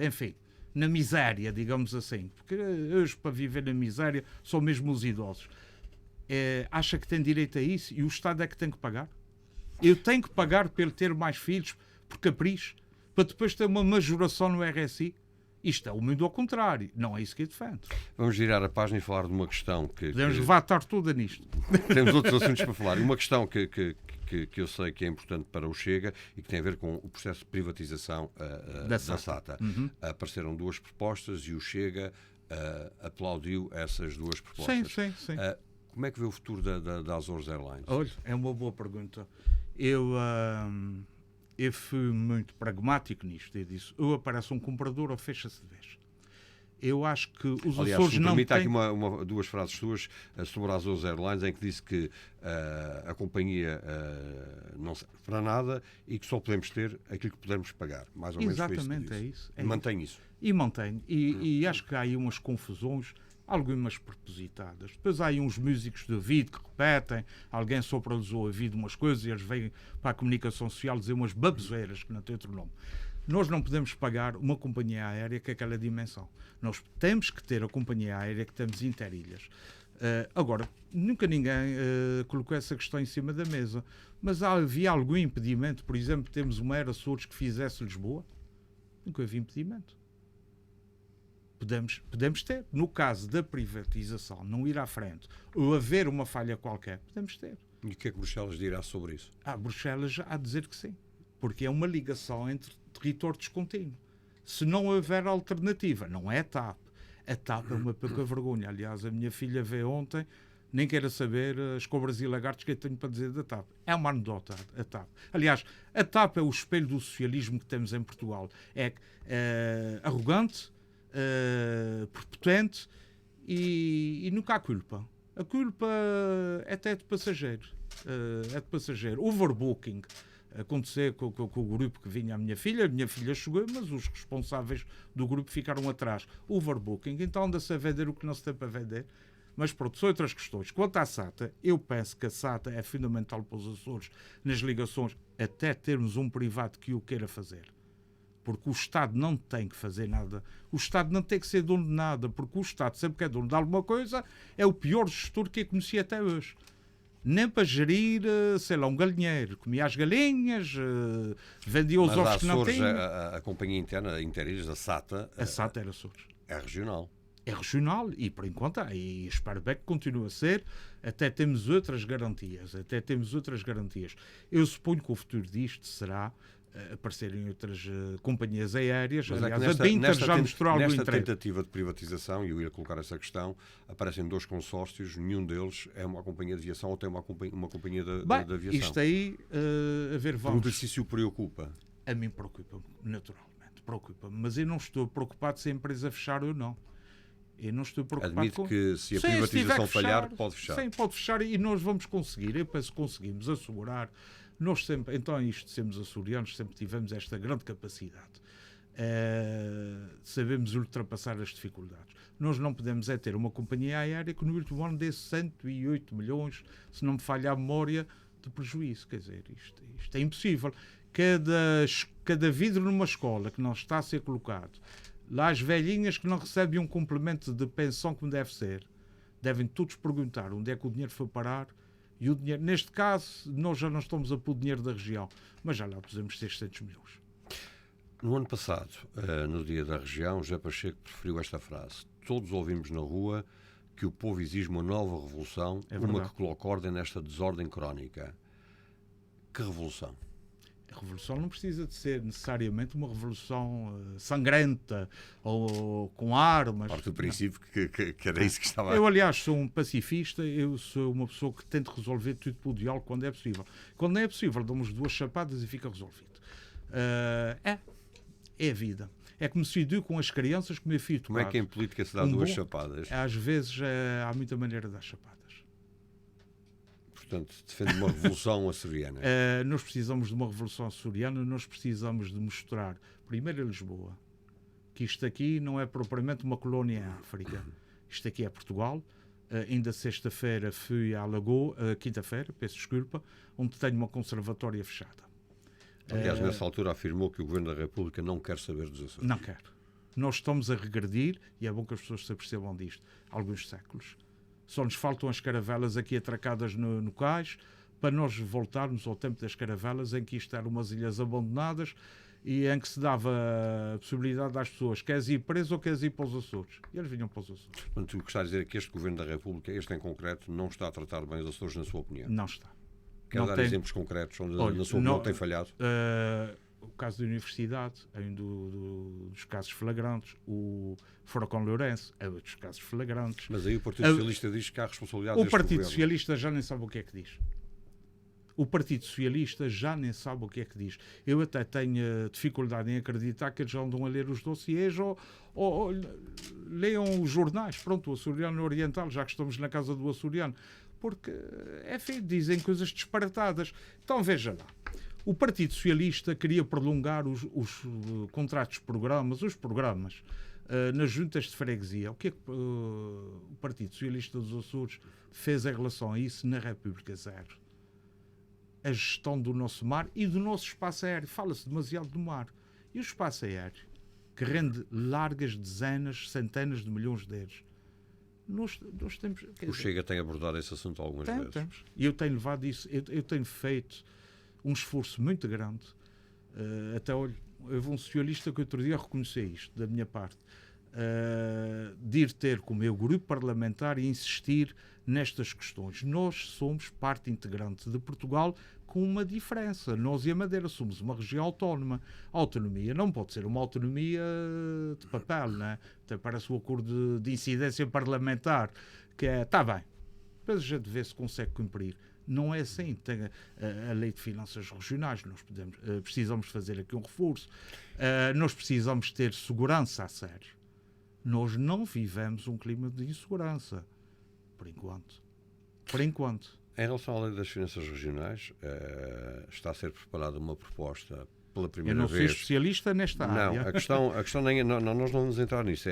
enfim, na miséria, digamos assim, porque hoje para viver na miséria são mesmo os idosos, acha que tem direito a isso e o Estado é que tem que pagar? Eu tenho que pagar para ele ter mais filhos por capricho, para depois ter uma majoração no RSI? Isto é o mundo ao contrário. Não é isso que eu defendo. Vamos virar a página e falar de uma questão que... Podemos levar a tarde toda nisto. Temos outros assuntos para falar. E uma questão que eu sei que é importante para o Chega e que tem a ver com o processo de privatização da SATA. Uhum. Apareceram 2 propostas e o Chega aplaudiu essas 2 propostas. Sim. Como é que vê o futuro da Azores Airlines? Olha, é uma boa pergunta. Eu fui muito pragmático nisto. Eu disse, ou aparece um comprador ou fecha-se de vez. Eu acho que os Açores não têm... Aqui 2 frases suas sobre a Azores Airlines, em que disse que a companhia não serve para nada e que só podemos ter aquilo que pudermos pagar. Mais ou menos. Exatamente, é isso. Mantém isso. E mantenho. E acho que há aí umas confusões, algumas propositadas. Depois há aí uns músicos de ouvido que repetem, alguém sopra-lhes o ouvido umas coisas e eles vêm para a comunicação social dizer umas baboseiras que não tem outro nome. Nós não podemos pagar uma companhia aérea com aquela dimensão. Nós temos que ter a companhia aérea que temos interilhas. Agora, nunca ninguém colocou essa questão em cima da mesa. Mas havia algum impedimento? Por exemplo, temos uma Air Açores que fizesse Lisboa? Nunca havia impedimento. Podemos ter. No caso da privatização não ir à frente ou haver uma falha qualquer, podemos ter. E o que é que Bruxelas dirá sobre isso? Bruxelas há de dizer que sim. Porque é uma ligação entre território descontínuo. Se não houver alternativa, não é a TAP. A TAP é uma pouca vergonha. Aliás, a minha filha veio ontem, nem queira saber as cobras e lagartos que eu tenho para dizer da TAP. É uma anedota, a TAP. Aliás, a TAP é o espelho do socialismo que temos em Portugal. É arrogante, prepotente e nunca há culpa. A culpa é até de passageiro. Overbooking. Aconteceu com o grupo que vinha a minha filha chegou, mas os responsáveis do grupo ficaram atrás. Overbooking, então anda-se a vender o que não se tem para vender. Mas pronto, são outras questões. Quanto à SATA, eu penso que a SATA é fundamental para os Açores nas ligações, até termos um privado que o queira fazer. Porque o Estado não tem que fazer nada. O Estado não tem que ser dono de nada, porque o Estado, sempre que é dono de alguma coisa, é o pior gestor que eu conheci até hoje. Nem para gerir, sei lá, um galinheiro. Comia as galinhas, vendia os ovos que não tinha. A companhia interna, a Interilhas, a SATA... A SATA era Açores. É regional. É regional e, por enquanto, e espero bem que continue a ser. Até temos outras garantias. Eu suponho que o futuro disto será aparecerem outras companhias aéreas. Mas aliás, a Inter já mostrou algum interesse. Nesta interesse. tentativa de privatização, e eu ia colocar essa questão, aparecem 2 consórcios, nenhum deles é uma companhia de aviação ou tem uma companhia de aviação. Isto aí, a ver, vamos... Pergunta-se se o preocupa. A mim preocupa-me, naturalmente, preocupa-me. Mas eu não estou preocupado se a empresa fechar ou não. Eu não estou preocupado Admite que se a privatização falhar, pode fechar. Sim, pode fechar e nós vamos conseguir. Eu penso que conseguimos assegurar. Nós sempre, então isto, sermos açorianos, sempre tivemos esta grande capacidade sabemos ultrapassar as dificuldades. Nós não podemos ter uma companhia aérea que no último ano dê 108 milhões, se não me falha a memória, de prejuízo. Quer dizer, isto é impossível. Cada vidro numa escola que não está a ser colocado, lá as velhinhas que não recebem um complemento de pensão como deve ser, devem todos perguntar onde é que o dinheiro foi parar. E o dinheiro, neste caso, nós já não estamos a pôr dinheiro da região, mas já lá pusemos 600 milhões. No ano passado, no Dia da Região, José Pacheco preferiu esta frase: todos ouvimos na rua que o povo exige uma nova revolução, uma que coloque ordem nesta desordem crónica. Que revolução? A revolução não precisa de ser necessariamente uma revolução sangrenta ou com armas. Parte do princípio que era isso que estava... Eu, aliás, sou um pacifista, eu sou uma pessoa que tenta resolver tudo pelo diálogo quando é possível. Quando não é possível, damos 2 chapadas e fica resolvido. É a vida. É como se eu com as crianças, com o meu filho tocado. Como é que em política se dá 2 chapadas? Às vezes há muita maneira de dar chapadas. Portanto, defende uma revolução açoriana. Nós precisamos de uma revolução açoriana, nós precisamos de mostrar, primeiro a Lisboa, que isto aqui não é propriamente uma colónia em África. Isto aqui é Portugal. Ainda sexta-feira fui à Lagoa, quinta-feira, peço desculpa, onde tenho uma conservatória fechada. Aliás, nessa altura afirmou que o Governo da República não quer saber dos Açores. Não quer. Nós estamos a regredir, e é bom que as pessoas se apercebam disto, há alguns séculos. Só nos faltam as caravelas aqui atracadas no cais para nós voltarmos ao tempo das caravelas, em que isto eram umas ilhas abandonadas e em que se dava a possibilidade às pessoas: queres ir preso ou queres ir para os Açores? E eles vinham para os Açores. Portanto, o que está a dizer é que este Governo da República, este em concreto, não está a tratar bem os Açores, na sua opinião? Não está. Quer dar exemplos concretos onde, na sua opinião, tem falhado? O caso da Universidade é um dos casos flagrantes. O Furacão Lourenço é outro dos casos flagrantes. Mas aí o Partido Socialista diz que há responsabilidade deste governo. O Partido Socialista já nem sabe o que é que diz. O Partido Socialista já nem sabe o que é que diz. Eu até tenho dificuldade em acreditar que eles já andam a ler os dossiês ou leiam os jornais. Pronto, o Açoriano Oriental, já que estamos na casa do Açoriano. Porque, dizem coisas disparatadas. Então, veja lá. O Partido Socialista queria prolongar os contratos os programas, nas juntas de freguesia. O que é que o Partido Socialista dos Açores fez em relação a isso na República? Zero. A gestão do nosso mar e do nosso espaço aéreo. Fala-se demasiado do mar. E o espaço aéreo, que rende largas dezenas, centenas de milhões de euros. Nós temos... O Chega tem abordado esse assunto algumas vezes. Temos. E eu tenho levado isso, eu tenho feito um esforço muito grande. Até olho, houve um socialista que outro dia reconheceu isto, da minha parte, de ir ter com o meu grupo parlamentar e insistir nestas questões. Nós somos parte integrante de Portugal, com uma diferença. Nós e a Madeira somos uma região autónoma. A autonomia não pode ser uma autonomia de papel, né? Até parece o acordo de incidência parlamentar, que é, está bem, depois a gente vê se consegue cumprir. Não é assim. Tem a lei de finanças regionais. Nós precisamos fazer aqui um reforço. Nós precisamos ter segurança a sério. Nós não vivemos um clima de insegurança. Por enquanto. Por enquanto. Em relação à lei das finanças regionais, está a ser preparada uma proposta pela primeira vez... Eu não sou especialista nesta área. Não, a questão nem é... Nós não vamos entrar nisso.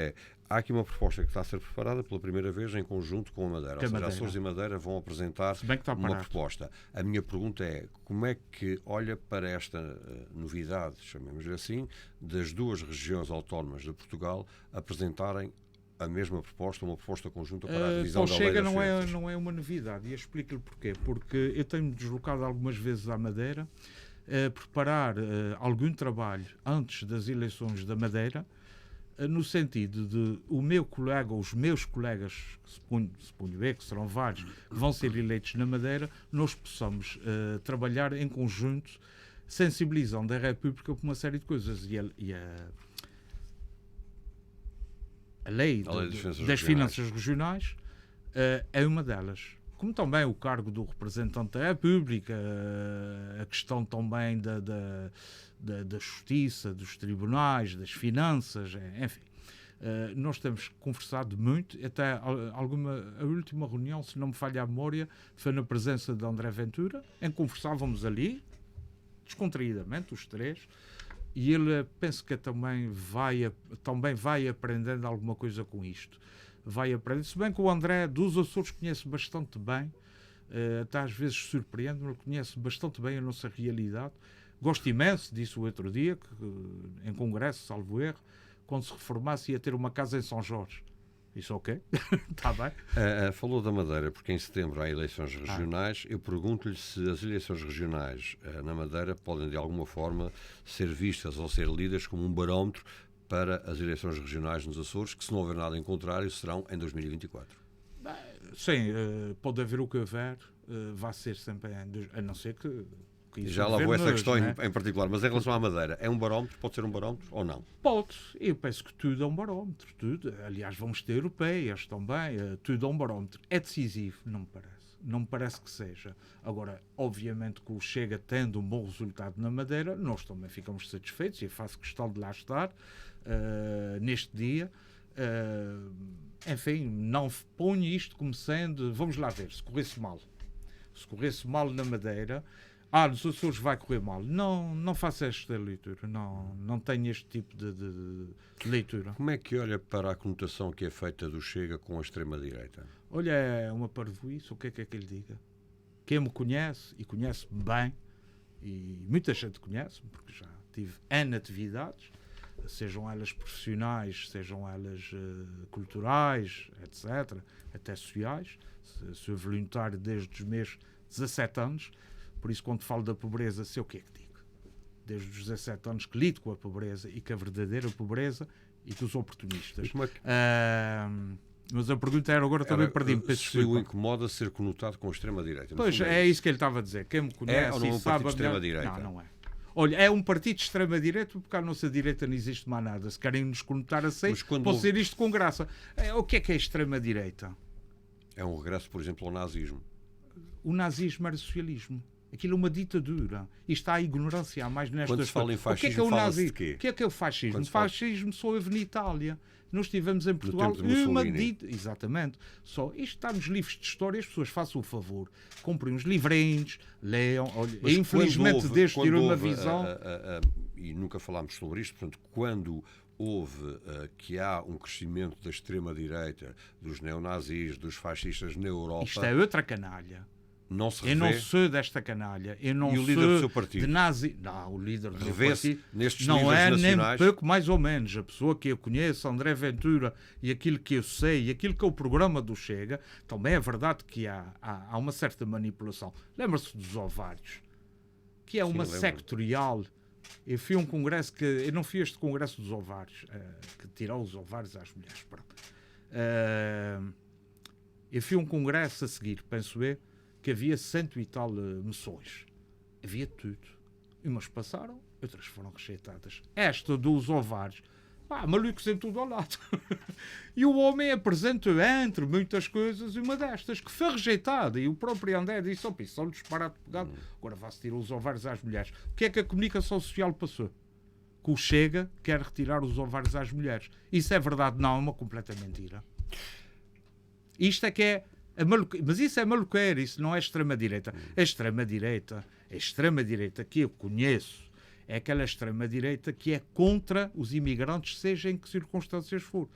Há aqui uma proposta que está a ser preparada pela primeira vez em conjunto com a Madeira. Ou seja, Açores e Madeira vão apresentar uma proposta. A minha pergunta é: como é que olha para esta novidade, chamemos-lhe assim, das 2 regiões autónomas de Portugal apresentarem a mesma proposta, uma proposta conjunta para a revisão da lei das finanças? Não é uma novidade, e explico-lhe porquê. Porque eu tenho-me deslocado algumas vezes à Madeira a preparar algum trabalho antes das eleições da Madeira, no sentido de o meu colega, os meus colegas, que suponho eu que serão vários, que vão ser eleitos na Madeira, nós possamos trabalhar em conjunto, sensibilizando a República por uma série de coisas. A lei das finanças regionais é uma delas. Como também o cargo do representante da República, a questão também da justiça, dos tribunais, das finanças, enfim. Nós temos conversado muito, até a última reunião, se não me falha a memória, foi na presença de André Ventura, em que conversávamos ali, descontraídamente, os 3, e ele penso que também vai aprendendo alguma coisa com isto. Vai aprender, se bem que o André dos Açores conhece bastante bem, até às vezes surpreende-me, conhece bastante bem a nossa realidade. Gosto imenso, disse o outro dia, que em congresso, salvo erro, quando se reformasse ia ter uma casa em São Jorge. Isso ok? Está bem? Falou da Madeira, porque em setembro há eleições regionais. Eu pergunto-lhe se as eleições regionais na Madeira podem, de alguma forma, ser vistas ou ser lidas como um barómetro para as eleições regionais nos Açores, que, se não houver nada em contrário, serão em 2024. Sim, pode haver o que houver, vai ser sempre, a não ser que já lá vou essa questão em particular, mas em relação à Madeira, é um barómetro? Pode ser um barómetro ou não? Pode, eu penso que tudo é um barómetro, tudo. Aliás, vamos ter europeias também, tudo é um barómetro. É decisivo, não me parece. Não me parece que seja. Agora, obviamente que o Chega tendo um bom resultado na Madeira, nós também ficamos satisfeitos e faço questão de lá estar neste dia. Enfim, não ponho isto como sendo, vamos lá ver, se corresse mal. Se corresse mal na Madeira, nos Açores vai correr mal. Não faço esta leitura, não tenho este tipo de leitura. Como é que olha para a conotação que é feita do Chega com a extrema-direita? Olha, é uma parvoíce, o que é que ele diga? Quem me conhece, e conhece-me bem, e muita gente conhece-me, porque já tive N atividades, sejam elas profissionais, sejam elas culturais, etc., até sociais. Sou voluntário desde os meus 17 anos, por isso, quando falo da pobreza, sei o que é que digo. Desde os 17 anos que lido com a pobreza e com a verdadeira pobreza e com os oportunistas. Mas a pergunta era agora também perdi-me. Se o incomoda ser conotado com a extrema-direita. Pois, é isso que ele estava a dizer. Quem me conhece ou não é um sabe... partido de extrema-direita? Não é. Olha, é um partido de extrema-direita porque à nossa direita não existe mais nada. Se querem nos conotar assim, pode ser isto com graça. O que é extrema-direita? É um regresso, por exemplo, ao nazismo. O nazismo era socialismo. Aquilo é uma ditadura. E está a ignorância a mais nestas coisas. Quando se fala em fascismo, o que é o nazismo? De quê? O que é o fascismo? O fascismo só houve na Itália. Nós tivemos em Portugal uma ditadura. Exatamente. Só isto está nos livros de história, as pessoas façam o favor. Comprem uns livrinhos, leiam. Olha, infelizmente deste tirou uma visão. E nunca falámos sobre isto, portanto, quando houve que há um crescimento da extrema-direita, dos neonazis, dos fascistas na Europa... Isto é outra canalha. Não se revê. Eu não sou desta canalha. Eu não o líder do seu partido? De nazi. Não, o líder do meu partido nestes não é nacionais? Nem pouco mais ou menos. A pessoa que eu conheço, André Ventura, e aquilo que eu sei, e aquilo que é o programa do Chega, também é verdade que há uma certa manipulação. Lembra-se dos ovários, que é uma sectorial. Eu fui a um congresso que... Eu não fui a este congresso dos ovários, que tirou os ovários às mulheres. Eu fui a um congresso a seguir, penso eu, que havia 100 e tal moções. Havia tudo. Umas passaram, outras foram rejeitadas. Esta dos ovários, malucos em tudo ao lado. E o homem apresentou, entre muitas coisas, uma destas, que foi rejeitada. E o próprio André disse, isso é um disparate pegado. Agora vai-se tirar os ovários às mulheres. O que é que a comunicação social passou? Que o Chega quer retirar os ovários às mulheres. Isso é verdade? Não, é uma completa mentira. Isto é que é... Mas isso é maluqueiro, isso não é extrema-direita. A extrema-direita que eu conheço é aquela extrema-direita que é contra os imigrantes, seja em que circunstâncias for.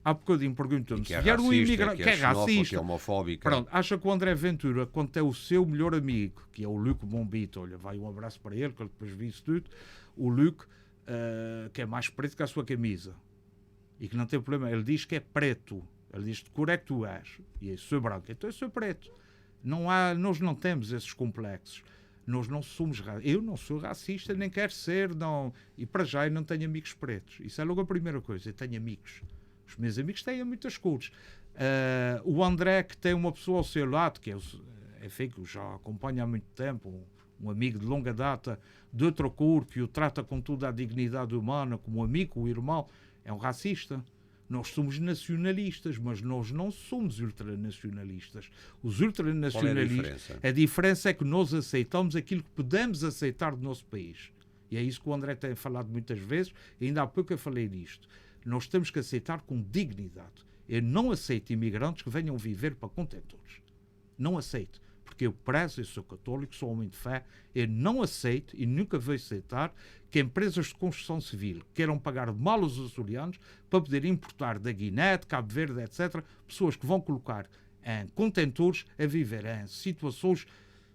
Há bocadinho perguntou-me se vier um imigrante que é racista, que é homofóbico. Pronto, acha que o André Ventura, quando tem o seu melhor amigo, que é o Luque Bombito, olha, vai um abraço para ele, que ele depois viu isso tudo, o Luque, que é mais preto que a sua camisa, e que não tem problema, ele diz que é preto. Ele diz, de cor é que tu és? E eu sou branco, então eu sou preto. Nós não temos esses complexos. Nós não somos racistas. Eu não sou racista, nem quero ser, não. E para já eu não tenho amigos pretos. Isso é logo a primeira coisa. Eu tenho amigos. Os meus amigos têm muitas cores. O André, que tem uma pessoa ao seu lado, que enfim, que eu já acompanho há muito tempo, um amigo de longa data, de outra cor, que o trata com toda a dignidade humana, como um amigo, um irmão, é um racista. Nós somos nacionalistas, mas nós não somos ultranacionalistas. Os ultranacionalistas... A diferença é que nós aceitamos aquilo que podemos aceitar do nosso país. E é isso que o André tem falado muitas vezes, e ainda há pouco eu falei nisto. Nós temos que aceitar com dignidade. Eu não aceito imigrantes que venham viver para contentores. Não aceito. Porque eu prezo, eu sou católico, sou homem de fé, eu não aceito e nunca vou aceitar que empresas de construção civil queiram pagar mal aos açorianos para poder importar da Guiné, de Cabo Verde, etc., pessoas que vão colocar em contentores a viver em situações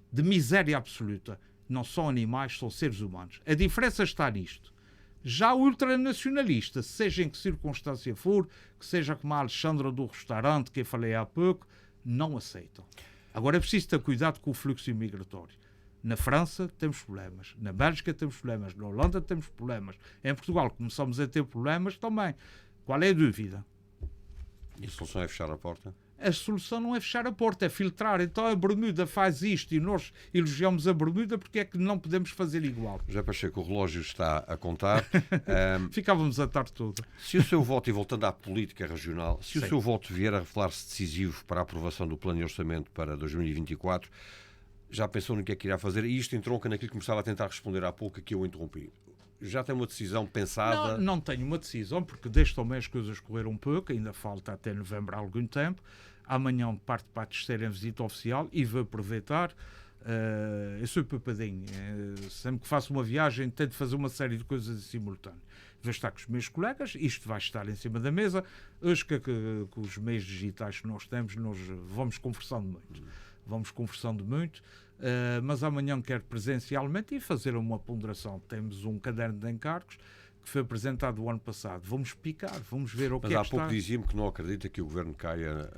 de miséria absoluta. Não são animais, são seres humanos. A diferença está nisto. Já o ultranacionalista, seja em que circunstância for, que seja como a Alexandra do restaurante, que eu falei há pouco, não aceitam. Agora é preciso ter cuidado com o fluxo imigratório. Na França temos problemas, na Bélgica temos problemas, na Holanda temos problemas, em Portugal começamos a ter problemas também. Qual é a dúvida? E a solução é fechar a porta? A solução não é fechar a porta, é filtrar. Então a Bermuda faz isto e nós elogiamos a Bermuda, porque é que não podemos fazer igual? Já Pacheco, o relógio está a contar. Ficávamos a tarde toda. Se o seu voto, e voltando à política regional, se Sim. o seu voto vier a revelar-se decisivo para a aprovação do plano de orçamento para 2024, já pensou no que é que irá fazer? E isto entronca naquilo que começava a tentar responder há pouco, que eu interrompi. Já tem uma decisão pensada? Não tenho uma decisão, porque desde também as coisas correram um pouco, ainda falta até novembro algum tempo. Amanhã parto para a terceira visita oficial e vou aproveitar. Eu sou papadinho. Sempre que faço uma viagem, tento fazer uma série de coisas em simultâneo. Vou estar com os meus colegas, isto vai estar em cima da mesa. Hoje, com os meios digitais que nós temos, nós vamos conversando muito. Mas amanhã quero presencialmente e fazer uma ponderação. Temos um caderno de encargos que foi apresentado o ano passado. Vamos picar, vamos ver o que é que está. Mas há pouco dizia-me que não acredita que o governo caia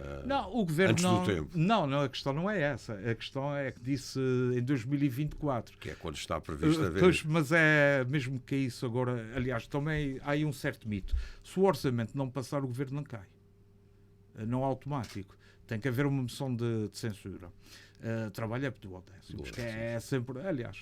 o governo antes do tempo. Não, a questão não é essa. A questão é que disse em 2024. Que é quando está previsto haver. Mas é mesmo que isso agora... Aliás, também há aí um certo mito. Se o orçamento não passar, o governo não cai. Não é automático. Tem que haver uma moção de censura. Trabalho é do décimos, que é sempre... Aliás,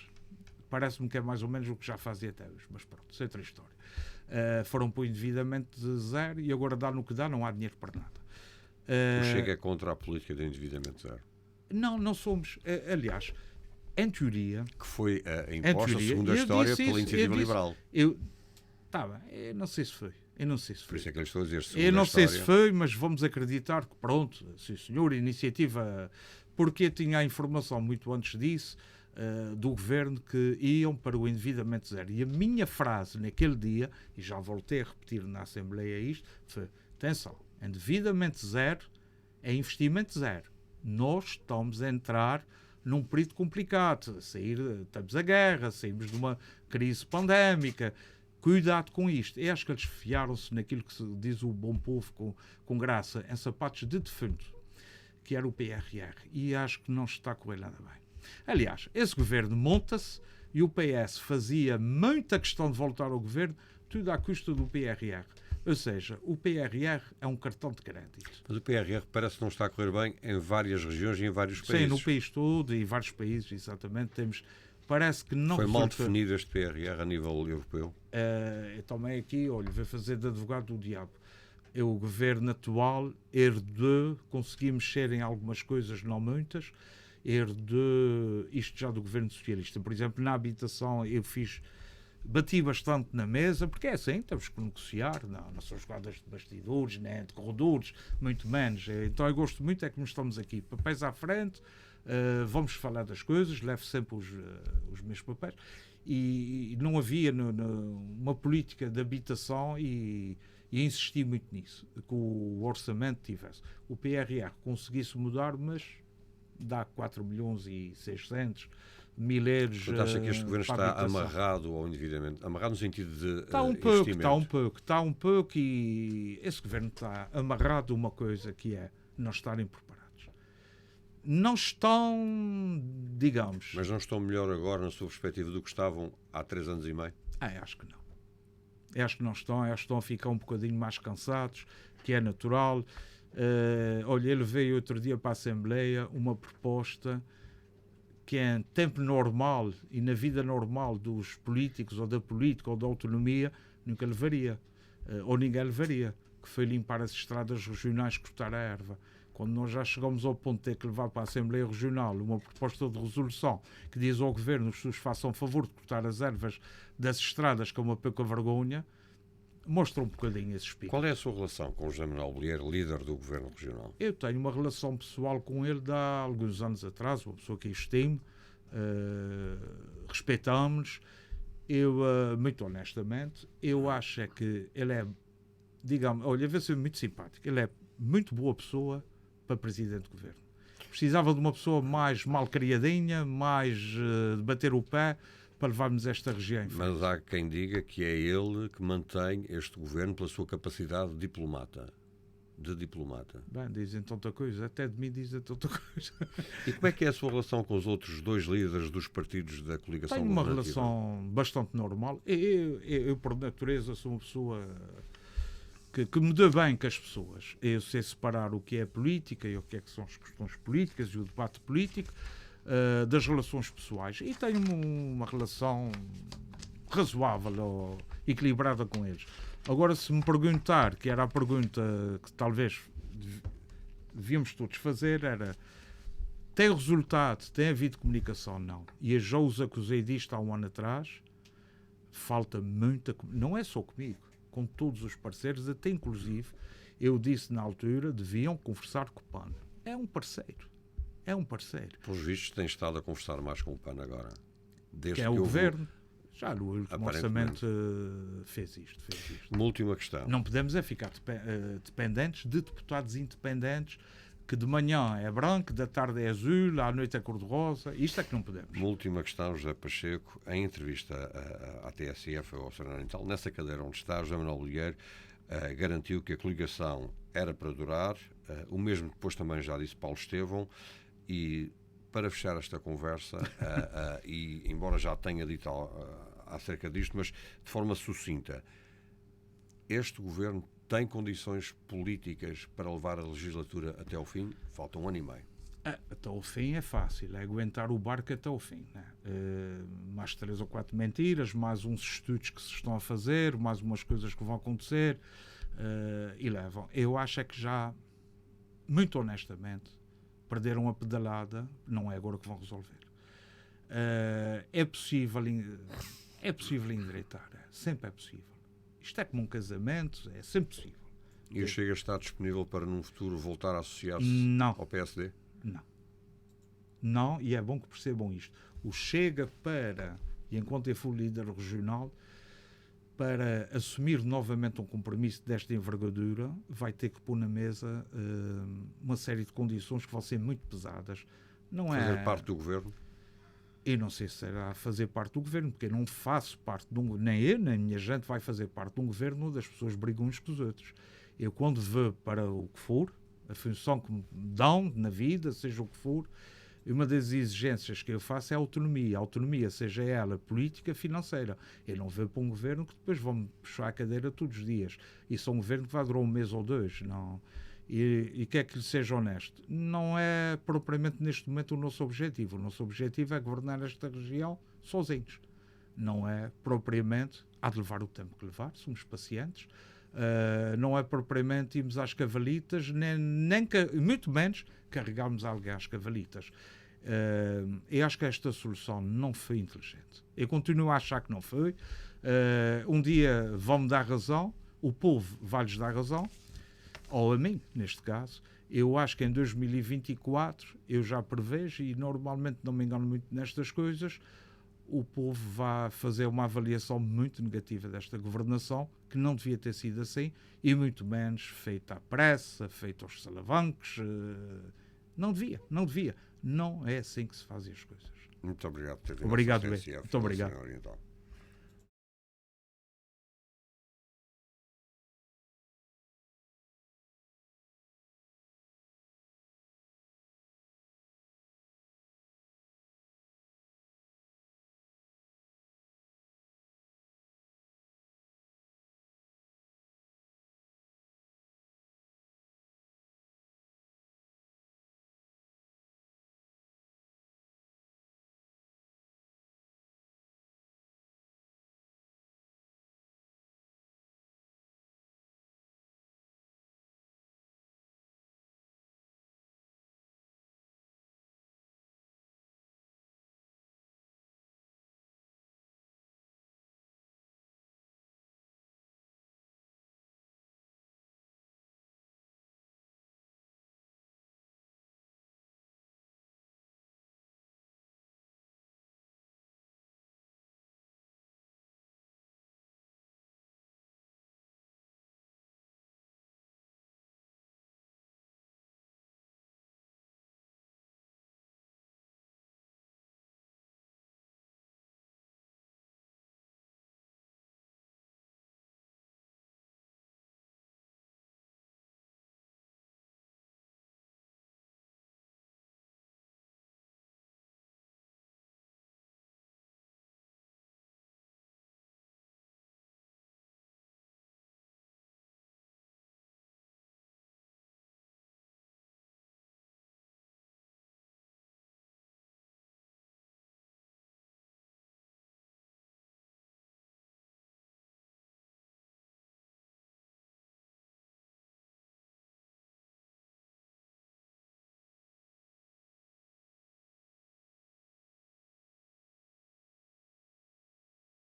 parece-me que é mais ou menos o que já fazia até hoje, mas pronto, isso é outra história. Foram para o endividamento de zero e agora dá no que dá, não há dinheiro para nada. O Chega é contra a política de endividamento zero? Não somos. Aliás, em teoria... Que foi imposta, segundo a história, pela iniciativa liberal. Eu não sei se foi. Por isso é que eu estou a dizer, eu não sei se foi, mas vamos acreditar que pronto, sim senhor, iniciativa... Porque eu tinha a informação muito antes disso do governo que iam para o endividamento zero. E a minha frase naquele dia, e já voltei a repetir na Assembleia isto, foi: atenção, endividamento zero é investimento zero. Nós estamos a entrar num período complicado. Estamos a guerra, saímos de uma crise pandémica. Cuidado com isto. Eu acho que eles fiaram-se naquilo que se diz o bom povo com graça, em sapatos de defunto, que era o PRR, e acho que não está a correr nada bem. Aliás, esse governo monta-se e o PS fazia muita questão de voltar ao governo, tudo à custa do PRR. Ou seja, o PRR é um cartão de crédito. Mas o PRR parece que não está a correr bem em várias regiões e em vários países. Sim, no país todo e em vários países, exatamente. Parece que não foi mal definido este PRR a nível europeu? Eu também aqui, olha, vou fazer de advogado do diabo. O governo atual herdou, consegui mexer em algumas coisas, não muitas, herdou isto já do governo socialista. Por exemplo, na habitação bati bastante na mesa, porque é assim, temos que negociar, não são jogadas de bastidores, nem de corredores, muito menos. Então eu gosto muito é que nós estamos aqui, papéis à frente, vamos falar das coisas, levo sempre os meus papéis, e não havia uma política de habitação e insisti muito nisso, que o orçamento tivesse. O PRR conseguisse mudar, mas dá 4 milhões e 600 mil euros. Portanto, acha que este governo está amarrado ao endividamento? Amarrado no sentido de está um pouco, e esse governo está amarrado a uma coisa que é não estarem preparados. Não estão, digamos... Mas não estão melhor agora, na sua perspectiva, do que estavam há 3 anos e meio? Acho que não. Acho que não estão, acho que estão a ficar um bocadinho mais cansados, que é natural. Olha, ele veio outro dia para a Assembleia uma proposta que em tempo normal e na vida normal dos políticos ou da política ou da autonomia nunca levaria, ou ninguém levaria, que foi limpar as estradas regionais, cortar a erva. Quando nós já chegamos ao ponto de ter que levar para a Assembleia Regional uma proposta de resolução que diz ao Governo que os senhores façam favor de cortar as ervas das estradas, que é uma pouca vergonha, mostra um bocadinho esse espírito. Qual é a sua relação com o José Manuel Bolieiro, líder do Governo Regional? Eu tenho uma relação pessoal com ele de há alguns anos atrás, uma pessoa que eu estimo, respeitamos-nos, Eu, muito honestamente, eu acho é que ele é, digamos, olha, vai ser muito simpático. Ele é muito boa pessoa para presidente de governo. Precisava de uma pessoa mais mal criadinha, mais de bater o pé para levarmos esta região em frente. Mas há quem diga que é ele que mantém este governo pela sua capacidade de diplomata. Bem, dizem tanta coisa, até de mim dizem tanta coisa. E como é que é a sua relação com os outros dois líderes dos partidos da coligação Tenho uma governativa? relação bastante normal. Eu, por natureza, sou uma pessoa que me dê bem com as pessoas. Eu sei separar o que é política e o que é que são as questões políticas e o debate político das relações pessoais. E tenho uma relação razoável ou equilibrada com eles. Agora, se me perguntar, que era a pergunta que talvez devíamos todos fazer, era: tem resultado, tem havido comunicação? Não. E eu já os acusei disto há um ano atrás. Falta muita... Não é só comigo, com todos os parceiros, até inclusive, eu disse na altura, deviam conversar com o PAN. É um parceiro. Pelos vistos, tem estado a conversar mais com o PAN agora. Desde Que é o governo. Já no último orçamento fez isto. Uma última questão. Não podemos é ficar dependentes de deputados independentes que de manhã é branco, da tarde é azul, à noite é cor-de-rosa. Isto é que não podemos. Uma última questão, José Pacheco. Em entrevista à TSF, ao Oriental, nessa cadeira onde está, José Manuel Bolieiro garantiu que a coligação era para durar. O mesmo depois também já disse Paulo Estevão. E para fechar esta conversa, e embora já tenha dito acerca disto, mas de forma sucinta, este governo tem condições políticas para levar a legislatura até ao fim? Falta um ano e meio. Até ao fim é fácil, é aguentar o barco até ao fim. Né? Mais 3 ou 4 mentiras, mais uns estudos que se estão a fazer, mais umas coisas que vão acontecer, e levam. Eu acho é que já, muito honestamente, perderam a pedalada, não é agora que vão resolver. É possível endireitar, sempre é possível. Isto é como um casamento, é sempre possível. E o Chega está disponível para, num futuro, voltar a associar-se ao PSD? Não, e é bom que percebam isto. O Chega e enquanto eu for líder regional, para assumir novamente um compromisso desta envergadura, vai ter que pôr na mesa uma série de condições que vão ser muito pesadas. Fazer parte do governo? Eu não sei se será fazer parte do governo, porque eu não faço parte de nem eu, nem a minha gente vai fazer parte de um governo onde as pessoas brigam uns com os outros. Eu, quando vou para o que for, a função que me dão na vida, seja o que for, uma das exigências que eu faço é a autonomia. A autonomia, seja ela política, financeira. Eu não vou para um governo que depois vão-me puxar a cadeira todos os dias. Isso é um governo que vai durar um mês ou dois. Não. E quer que lhe seja honesto, não é propriamente neste momento o nosso objetivo. O nosso objetivo é governar esta região sozinhos. Não é propriamente, há de levar o tempo que levar, somos pacientes. Não é propriamente irmos às cavalitas, muito menos carregarmos alguém às cavalitas. Eu acho que esta solução não foi inteligente. Eu continuo a achar que não foi. Um dia vão-me dar razão, o povo vai-lhes dar razão, ou a mim, neste caso. Eu acho que em 2024, eu já prevejo, e normalmente não me engano muito nestas coisas, o povo vai fazer uma avaliação muito negativa desta governação, que não devia ter sido assim, e muito menos feita à pressa, feita aos salavancos. Não devia. Não é assim que se fazem as coisas. Muito obrigado por ter vindo. Obrigado, muito obrigado.